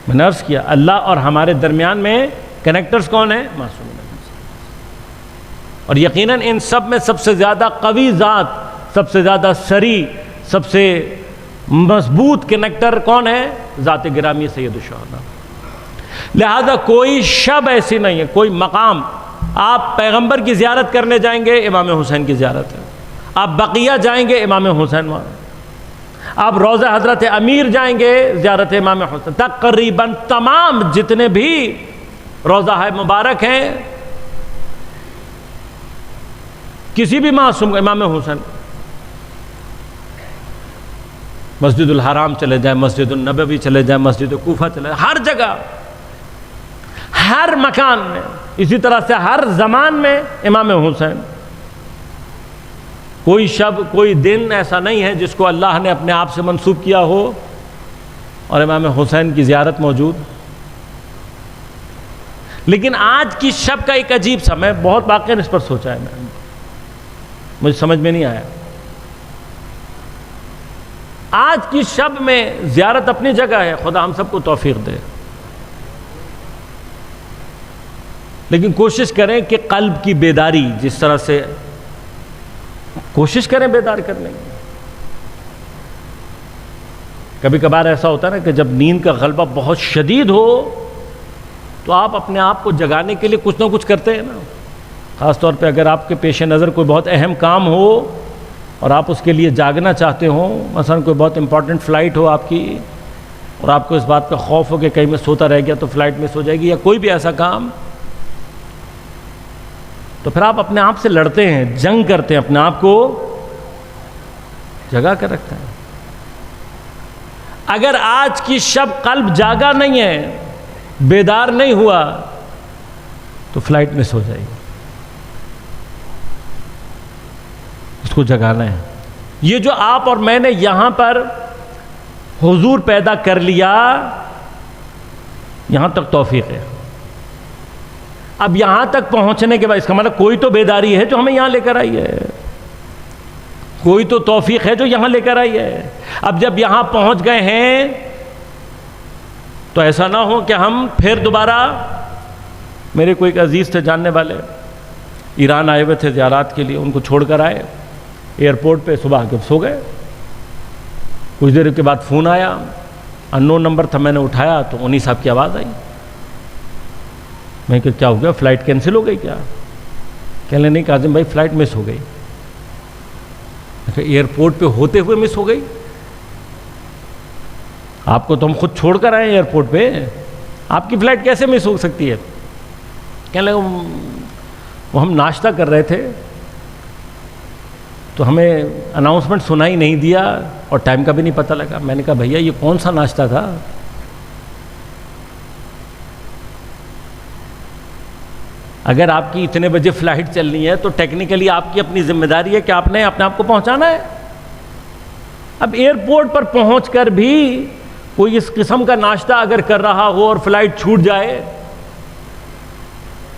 میں نے عرض کیا اللہ اور ہمارے درمیان میں کنیکٹرز کون ہیں؟ معصوم نبی، اور یقیناً ان سب میں سب سے زیادہ قوی ذات، سب سے زیادہ سری، سب سے مضبوط کنیکٹر کون ہے؟ ذات گرامی سید الشہداء۔ لہذا کوئی شب ایسی نہیں ہے، کوئی مقام، آپ پیغمبر کی زیارت کرنے جائیں گے امام حسین کی زیارت ہے، آپ بقیہ جائیں گے امام حسین وہاں، آپ روضہ حضرت امیر جائیں گے زیارت امام حسین، تقریباً تمام جتنے بھی روضہ مبارک ہیں کسی بھی معصوم امام حسین، مسجد الحرام چلے جائیں، مسجد النبوی چلے جائیں، مسجد کوفہ چلے جائیں، ہر جگہ، ہر مکان میں، اسی طرح سے ہر زمان میں امام حسین۔ کوئی شب، کوئی دن ایسا نہیں ہے جس کو اللہ نے اپنے آپ سے منسوب کیا ہو اور امام حسین کی زیارت موجود۔ لیکن آج کی شب کا ایک عجیب سا، میں بہت واقعاً اس پر سوچا ہے، مجھے سمجھ میں نہیں آیا۔ آج کی شب میں زیارت اپنی جگہ ہے، خدا ہم سب کو توفیق دے، لیکن کوشش کریں کہ قلب کی بیداری، جس طرح سے کوشش کریں بیدار کرنے کی۔ کبھی کبھار ایسا ہوتا ہے نا کہ جب نیند کا غلبہ بہت شدید ہو تو آپ اپنے آپ کو جگانے کے لیے کچھ نہ کچھ کرتے ہیں نا، خاص طور پہ اگر آپ کے پیش نظر کوئی بہت اہم کام ہو اور آپ اس کے لیے جاگنا چاہتے ہوں، مثلا کوئی بہت امپورٹنٹ فلائٹ ہو آپ کی اور آپ کو اس بات کا خوف ہو کہ کہیں میں سوتا رہ گیا تو فلائٹ مس ہو جائے گی، یا کوئی بھی ایسا کام، تو پھر آپ اپنے آپ سے لڑتے ہیں، جنگ کرتے ہیں، اپنے آپ کو جگا کر رکھتے ہیں۔ اگر آج کی شب قلب جاگا نہیں ہے، بیدار نہیں ہوا، تو فلائٹ مس ہو جائے گی۔ اس کو جگانا ہے۔ یہ جو آپ اور میں نے یہاں پر حضور پیدا کر لیا، یہاں تک توفیق ہے۔ اب یہاں تک پہنچنے کے بعد اس کا مطلب کوئی تو بیداری ہے جو ہمیں یہاں لے کر آئی ہے، کوئی تو توفیق ہے جو یہاں لے کر آئی ہے۔ اب جب یہاں پہنچ گئے ہیں تو ایسا نہ ہو کہ ہم پھر دوبارہ، میرے کوئی ایک عزیز تھے جاننے والے، ایران آئے ہوئے تھے زیارات کے لیے، ان کو چھوڑ کر آئے ایئرپورٹ پہ، صبح کے سو گئے، کچھ دیر کے بعد فون آیا، انون نمبر تھا، میں نے اٹھایا تو انہی صاحب کی آواز آئی۔ میں کہ کیا ہو گیا، فلائٹ کینسل ہو گئی کیا؟ کہنے نہیں کاظم بھائی فلائٹ مس ہو گئی۔ ایئرپورٹ پہ ہوتے ہوئے مس ہو گئی؟ آپ کو تو ہم خود چھوڑ کر آئے ایئرپورٹ پہ، آپ کی فلائٹ کیسے مس ہو سکتی ہے؟ کہنے لگا وہ ہم ناشتہ کر رہے تھے تو ہمیں اناؤنسمنٹ سنائی نہیں دیا اور ٹائم کا بھی نہیں پتہ لگا۔ میں نے کہا بھیا یہ کون سا ناشتہ تھا؟ اگر آپ کی اتنے بجے فلائٹ چلنی ہے تو ٹیکنیکلی آپ کی اپنی ذمہ داری ہے کہ آپ نے اپنے آپ کو پہنچانا ہے۔ اب ایئرپورٹ پر پہنچ کر بھی کوئی اس قسم کا ناشتہ اگر کر رہا ہو اور فلائٹ چھوٹ جائے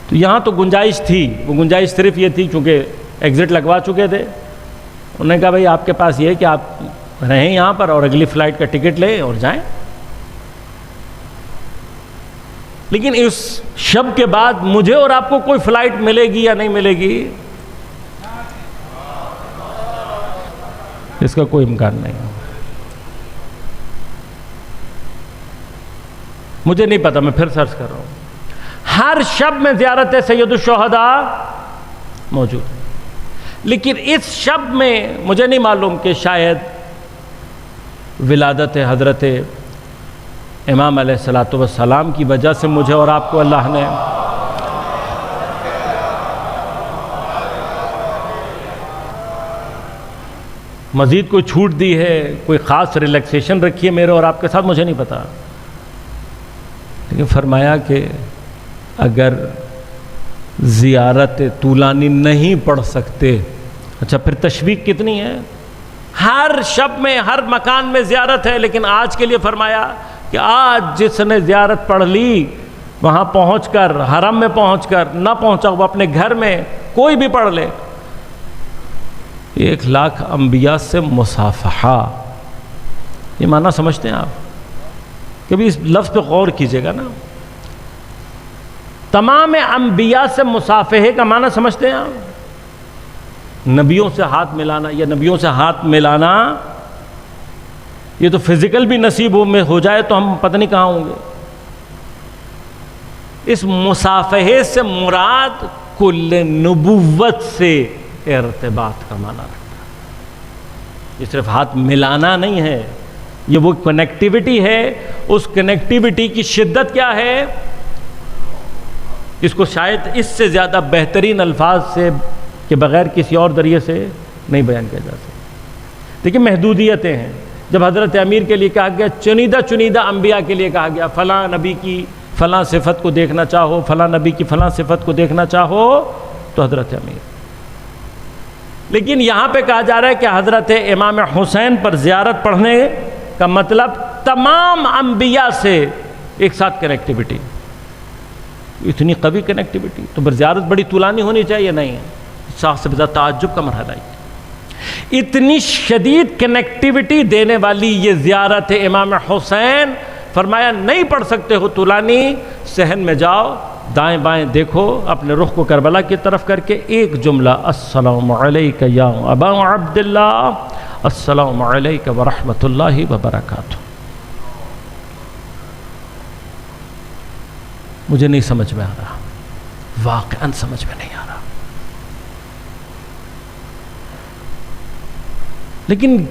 تو یہاں تو گنجائش تھی، وہ گنجائش صرف یہ تھی چونکہ ایگزٹ لگوا چکے تھے، انہوں نے کہا بھائی آپ کے پاس یہ ہے کہ آپ رہیں یہاں پر اور اگلی فلائٹ کا ٹکٹ لیں اور جائیں۔ لیکن اس شب کے بعد مجھے اور آپ کو کوئی فلائٹ ملے گی یا نہیں ملے گی، اس کا کوئی امکان نہیں۔ مجھے نہیں پتا، میں پھر سرچ کر رہا ہوں، ہر شب میں زیارت سید الشہداء موجود ہے، لیکن اس شب میں مجھے نہیں معلوم کہ شاید ولادت حضرت امام علیہ السلام کی وجہ سے مجھے اور آپ کو اللہ نے مزید کوئی چھوٹ دی ہے، کوئی خاص ریلیکسیشن رکھی ہے میرے اور آپ کے ساتھ، مجھے نہیں پتا، لیکن فرمایا کہ اگر زیارت طولانی نہیں پڑھ سکتے، اچھا پھر تشویق کتنی ہے، ہر شب میں ہر مکان میں زیارت ہے، لیکن آج کے لیے فرمایا کہ آج جس نے زیارت پڑھ لی وہاں پہنچ کر، حرم میں پہنچ کر، نہ پہنچا وہ اپنے گھر میں کوئی بھی پڑھ لے، 1,00,000 انبیاء سے مصافحہ، یہ معنی سمجھتے ہیں آپ؟ کبھی اس لفظ پہ غور کیجئے گا نا، تمام انبیاء سے مصافحے کا معنی سمجھتے ہیں آپ؟ نبیوں سے ہاتھ ملانا، یا نبیوں سے ہاتھ ملانا یہ تو فزیکل بھی نصیب ہو جائے تو ہم پتہ نہیں کہاں ہوں گے۔ اس مصافحے سے مراد کل نبوت سے ارتباط کا معنی رکھتا ہے، یہ صرف ہاتھ ملانا نہیں ہے، یہ وہ کنیکٹیوٹی ہے۔ اس کنیکٹیوٹی کی شدت کیا ہے، اس کو شاید اس سے زیادہ بہترین الفاظ سے کے بغیر کسی اور ذریعے سے نہیں بیان کیا جا سکتا۔ دیکھیں محدودیتیں ہیں، جب حضرت امیر کے لیے کہا گیا، چنیدہ انبیاء کے لیے کہا گیا فلاں نبی کی فلاں صفت کو دیکھنا چاہو، فلاں نبی کی فلاں صفت کو دیکھنا چاہو تو حضرت امیر، لیکن یہاں پہ کہا جا رہا ہے کہ حضرت امام حسین پر زیارت پڑھنے کا مطلب تمام انبیاء سے ایک ساتھ کنیکٹیوٹی، اتنی قوی کنیکٹیوٹی، تو پھر زیارت بڑی طولانی ہونی چاہیے، نہیں ہے، ساتھ سے بزا تعجب کا مرحلہ ہے۔ اتنی شدید کنیکٹیوٹی دینے والی یہ زیارت امام حسین، فرمایا نہیں پڑھ سکتے ہو طولانی، صحن میں جاؤ، دائیں بائیں دیکھو، اپنے رخ کو کربلا کی طرف کر کے ایک جملہ، السلام علیک یا ابا عبداللہ، السلام علیک ورحمۃ اللہ وبرکاتہ۔ مجھے نہیں سمجھ میں آ رہا، واقعاً سمجھ میں نہیں آ رہا، لیکن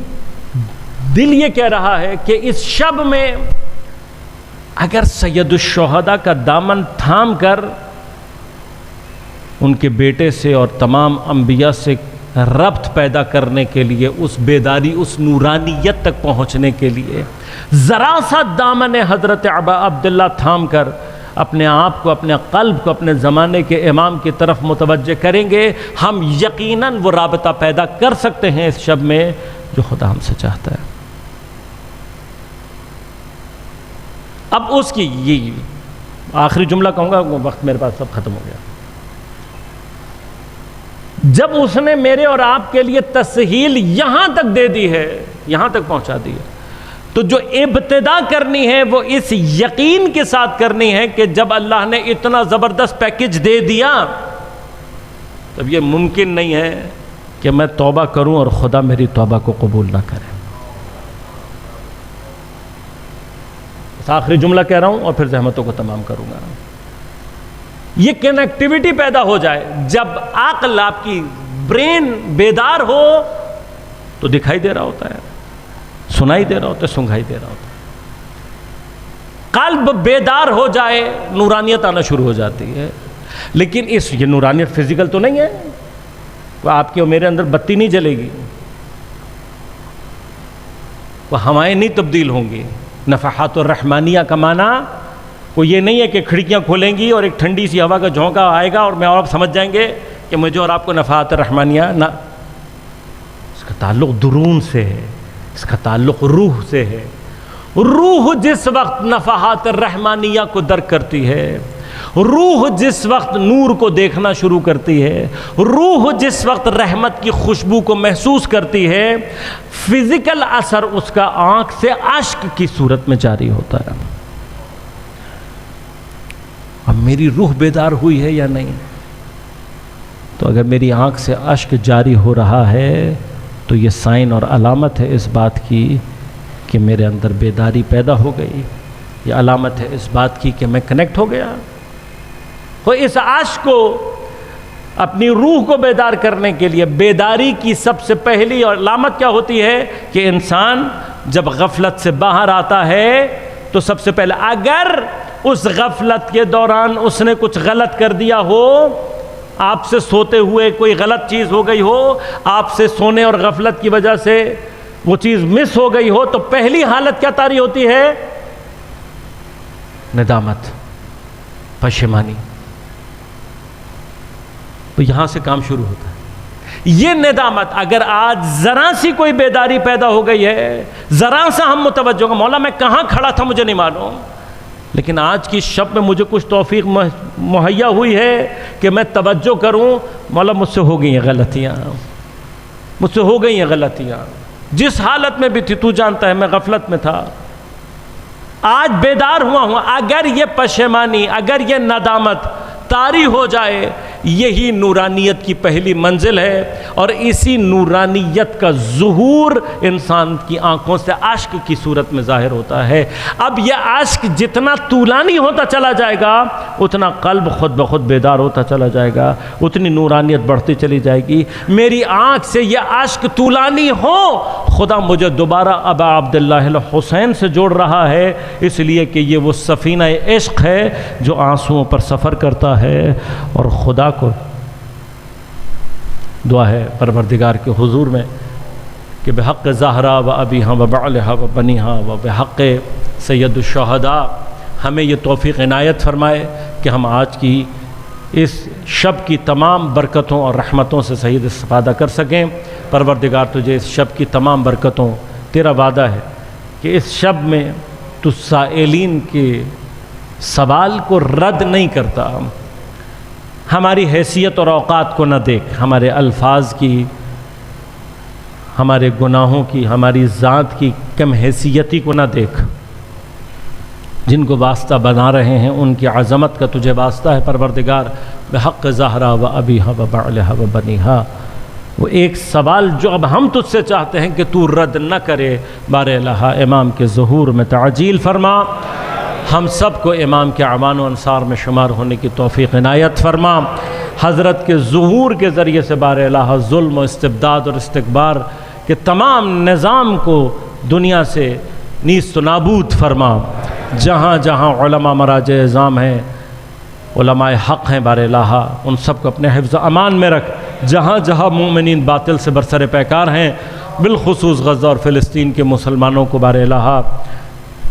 دل یہ کہہ رہا ہے کہ اس شب میں اگر سید الشہداء کا دامن تھام کر ان کے بیٹے سے اور تمام انبیاء سے ربط پیدا کرنے کے لیے، اس بیداری، اس نورانیت تک پہنچنے کے لیے ذرا سا دامن حضرت ابا عبداللہ تھام کر اپنے آپ کو، اپنے قلب کو اپنے زمانے کے امام کی طرف متوجہ کریں گے، ہم یقیناً وہ رابطہ پیدا کر سکتے ہیں اس شب میں جو خدا ہم سے چاہتا ہے۔ اب اس کی یہ آخری جملہ کہوں گا، وقت میرے پاس سب ختم ہو گیا۔ جب اس نے میرے اور آپ کے لیے تسہیل یہاں تک دے دی ہے، یہاں تک پہنچا دی ہے، تو جو ابتدا کرنی ہے وہ اس یقین کے ساتھ کرنی ہے کہ جب اللہ نے اتنا زبردست پیکج دے دیا، تب یہ ممکن نہیں ہے کہ میں توبہ کروں اور خدا میری توبہ کو قبول نہ کرے۔ بس آخری جملہ کہہ رہا ہوں اور پھر زحمتوں کو تمام کروں گا۔ یہ کنیکٹیوٹی پیدا ہو جائے، جب عقل، آپ کی برین بیدار ہو تو دکھائی دے رہا ہوتا ہے، سنائی دے رہا ہوتا ہے، سنگھائی دے رہا ہوتا ہے۔ قلب بیدار ہو جائے، نورانیت آنا شروع ہو جاتی ہے، لیکن یہ نورانیت فزیکل تو نہیں ہے، وہ آپ کے اور میرے اندر بتی نہیں جلے گی، وہ ہوائیں نہیں تبدیل ہوں گی۔ نفحات الرحمانیہ کا معنی وہ یہ نہیں ہے کہ کھڑکیاں کھولیں گی اور ایک ٹھنڈی سی ہوا کا جھونکا آئے گا اور میں اور آپ سمجھ جائیں گے کہ مجھے اور آپ کو نفحات الرحمانیہ، نہ، اس کا تعلق درون سے ہے، اس کا تعلق روح سے ہے۔ روح جس وقت نفحات الرحمانیہ کو درک کرتی ہے، روح جس وقت نور کو دیکھنا شروع کرتی ہے، روح جس وقت رحمت کی خوشبو کو محسوس کرتی ہے، فزیکل اثر اس کا آنکھ سے اشک کی صورت میں جاری ہوتا ہے۔ اب میری روح بیدار ہوئی ہے یا نہیں؟ تو اگر میری آنکھ سے اشک جاری ہو رہا ہے تو یہ سائن اور علامت ہے اس بات کی کہ میرے اندر بیداری پیدا ہو گئی، یہ علامت ہے اس بات کی کہ میں کنیکٹ ہو گیا۔ تو اس عاشق کو اپنی روح کو بیدار کرنے کے لیے بیداری کی سب سے پہلی علامت کیا ہوتی ہے کہ انسان جب غفلت سے باہر آتا ہے تو سب سے پہلے اگر اس غفلت کے دوران اس نے کچھ غلط کر دیا ہو، آپ سے سوتے ہوئے کوئی غلط چیز ہو گئی ہو، آپ سے سونے اور غفلت کی وجہ سے وہ چیز مس ہو گئی ہو، تو پہلی حالت کیا طاری ہوتی ہے؟ ندامت، پشیمانی۔ تو یہاں سے کام شروع ہوتا ہے۔ یہ ندامت اگر آج ذرا سی کوئی بیداری پیدا ہو گئی ہے، ذرا سا ہم متوجہ ہوں، مولا میں کہاں کھڑا تھا مجھے نہیں معلوم، لیکن آج کی شب میں مجھے کچھ توفیق مہیا ہوئی ہے کہ میں توجہ کروں، مولا مجھ سے ہو گئی ہیں غلطیاں، مجھ سے ہو گئی ہیں غلطیاں، جس حالت میں بھی تھی تو جانتا ہے میں غفلت میں تھا، آج بیدار ہوا ہوں۔ اگر یہ پشیمانی، اگر یہ ندامت طاری ہو جائے، یہی نورانیت کی پہلی منزل ہے، اور اسی نورانیت کا ظہور انسان کی آنکھوں سے عشق کی صورت میں ظاہر ہوتا ہے۔ اب یہ عشق جتنا طولانی ہوتا چلا جائے گا اتنا قلب خود بخود بیدار ہوتا چلا جائے گا، اتنی نورانیت بڑھتی چلی جائے گی۔ میری آنکھ سے یہ عشق طولانی ہو، خدا مجھے دوبارہ ابا عبداللہ الحسین سے جوڑ رہا ہے، اس لیے کہ یہ وہ سفینہ عشق ہے جو آنسوؤں پر سفر کرتا ہے، اور خدا کو دعا ہے پروردگار کے حضور میں کہ بحق زہرا و ابیہا و بعلہا و بنیہا و بحق سید الشہداء ہمیں یہ توفیق عنایت فرمائے کہ ہم آج کی اس شب کی تمام برکتوں اور رحمتوں سے صحیح استفادہ کر سکیں۔ پروردگار تجھے اس شب کی تمام برکتوں، تیرا وعدہ ہے کہ اس شب میں تو سائلین کے سوال کو رد نہیں کرتا، ہماری حیثیت اور اوقات کو نہ دیکھ، ہمارے الفاظ کی، ہمارے گناہوں کی، ہماری ذات کی کم حیثیتی کو نہ دیکھ، جن کو واسطہ بنا رہے ہیں ان کی عظمت کا تجھے واسطہ ہے پروردگار۔ بحق زہرا و ابیہا و بعلہا و بنیہا، وہ ایک سوال جو اب ہم تجھ سے چاہتے ہیں کہ تو رد نہ کرے، بار الہا امام کے ظہور میں تعجیل فرما، ہم سب کو امام کے اعوان و انصار میں شمار ہونے کی توفیق عنایت فرما، حضرت کے ظہور کے ذریعے سے بار الہا ظلم و استبداد اور استکبار کے تمام نظام کو دنیا سے نیست و نابود فرما، جہاں جہاں علماء مراجع اعظام ہیں، علماء حق ہیں، بار الہا ان سب کو اپنے حفظ و امان میں رکھ، جہاں جہاں مومنین باطل سے برسر پیکار ہیں، بالخصوص غزہ اور فلسطین کے مسلمانوں کو بار الہا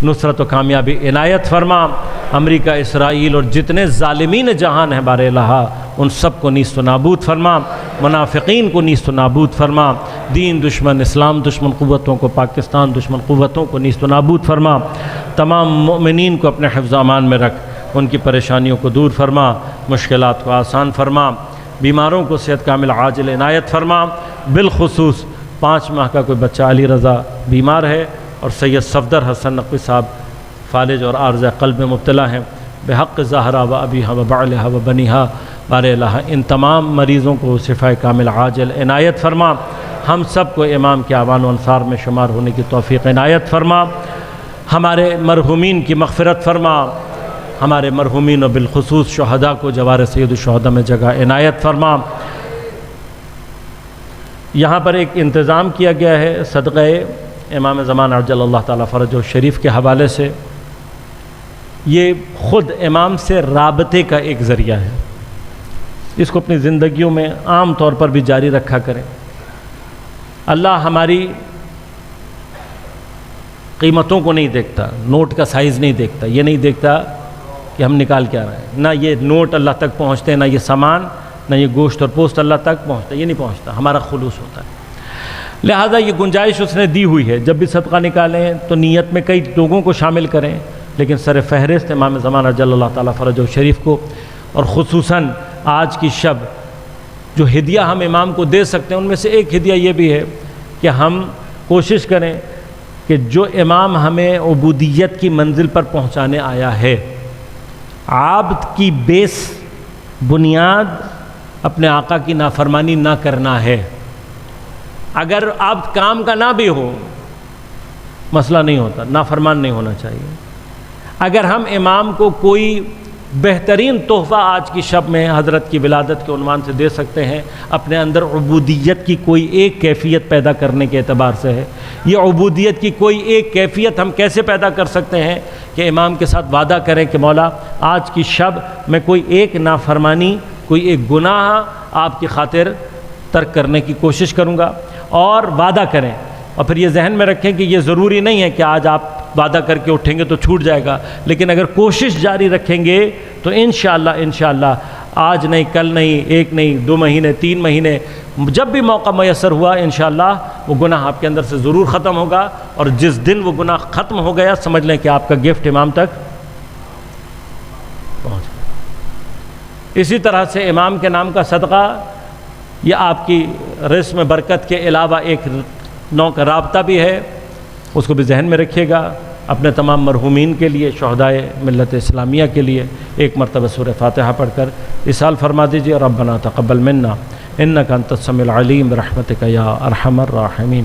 نصرت و کامیابی عنایت فرما، امریکہ، اسرائیل اور جتنے ظالمین جہان ہیں بار الہا ان سب کو نیست و نابود فرما، منافقین کو نیست و نابود فرما، دین دشمن، اسلام دشمن قوتوں کو، پاکستان دشمن قوتوں کو نیست و نابود فرما، تمام مومنین کو اپنے حفظ و امان میں رکھ، ان کی پریشانیوں کو دور فرما، مشکلات کو آسان فرما، بیماروں کو صحت کامل عاجل عنایت فرما، بالخصوص 5 ماہ کا کوئی بچہ علی رضا بیمار ہے، اور سید صفدر حسن نقوی صاحب فالج اور عارضہ قلب میں مبتلا ہیں، بحق زہرا و ابیہا و بعلہا و بنیہا، بار الہا ان تمام مریضوں کو شفاء کامل عاجل عنایت فرما، ہم سب کو امام کے اعوان و انصار میں شمار ہونے کی توفیق عنایت فرما، ہمارے مرحومین کی مغفرت فرما، ہمارے مرحومین و بالخصوص شہداء کو جوار سید الشہداء میں جگہ عنایت فرما۔ یہاں پر ایک انتظام کیا گیا ہے صدقہ امام زمان عجل اللہ تعالیٰ فرجہ شریف کے حوالے سے، یہ خود امام سے رابطے کا ایک ذریعہ ہے، اس کو اپنی زندگیوں میں عام طور پر بھی جاری رکھا کریں۔ اللہ ہماری قیمتوں کو نہیں دیکھتا، نوٹ کا سائز نہیں دیکھتا، یہ نہیں دیکھتا کہ ہم نکال کے آ رہے ہیں، نہ یہ نوٹ اللہ تک پہنچتے، نہ یہ سامان، نہ یہ گوشت اور پوست اللہ تک پہنچتا، یہ نہیں پہنچتا، ہمارا خلوص ہوتا ہے۔ لہذا یہ گنجائش اس نے دی ہوئی ہے، جب بھی صدقہ نکالیں تو نیت میں کئی لوگوں کو شامل کریں، لیکن سر فہرست امام زمان عجل اللہ تعالیٰ فرجہ شریف کو، اور خصوصاً آج کی شب جو ہدیہ ہم امام کو دے سکتے ہیں ان میں سے ایک ہدیہ یہ بھی ہے کہ ہم کوشش کریں کہ جو امام ہمیں عبودیت کی منزل پر پہنچانے آیا ہے عابد کی بیس بنیاد اپنے آقا کی نافرمانی نہ کرنا ہے. اگر عابد کام کا نہ بھی ہو مسئلہ نہیں ہوتا، نافرمان نہیں ہونا چاہیے. اگر ہم امام کو کوئی بہترین تحفہ آج کی شب میں حضرت کی ولادت کے عنوان سے دے سکتے ہیں، اپنے اندر عبودیت کی کوئی ایک کیفیت پیدا کرنے کے اعتبار سے ہے. یہ عبودیت کی کوئی ایک کیفیت ہم کیسے پیدا کر سکتے ہیں کہ امام کے ساتھ وعدہ کریں کہ مولا آج کی شب میں کوئی ایک نافرمانی، کوئی ایک گناہ آپ کی خاطر ترک کرنے کی کوشش کروں گا، اور وعدہ کریں. اور پھر یہ ذہن میں رکھیں کہ یہ ضروری نہیں ہے کہ آج آپ وعدہ کر کے اٹھیں گے تو چھوٹ جائے گا، لیکن اگر کوشش جاری رکھیں گے تو انشاءاللہ آج نہیں، کل نہیں، 1 نہیں، 2 مہینے، 3 مہینے، جب بھی موقع میسر ہوا انشاءاللہ وہ گناہ آپ کے اندر سے ضرور ختم ہوگا. اور جس دن وہ گناہ ختم ہو گیا سمجھ لیں کہ آپ کا گفٹ امام تک پہنچ گیا. اسی طرح سے امام کے نام کا صدقہ یہ آپ کی رزق میں برکت کے علاوہ ایک نوع کا رابطہ بھی ہے، اس کو بھی ذہن میں رکھیے گا. اپنے تمام مرحومین کے لیے، شہدائے ملت اسلامیہ کے لیے ایک مرتبہ سورہ فاتحہ پڑھ کر اصال فرما دیجیے. ربنا تقبل منا انک انت السمیع العلیم برحمتک یا ارحم الراحمین.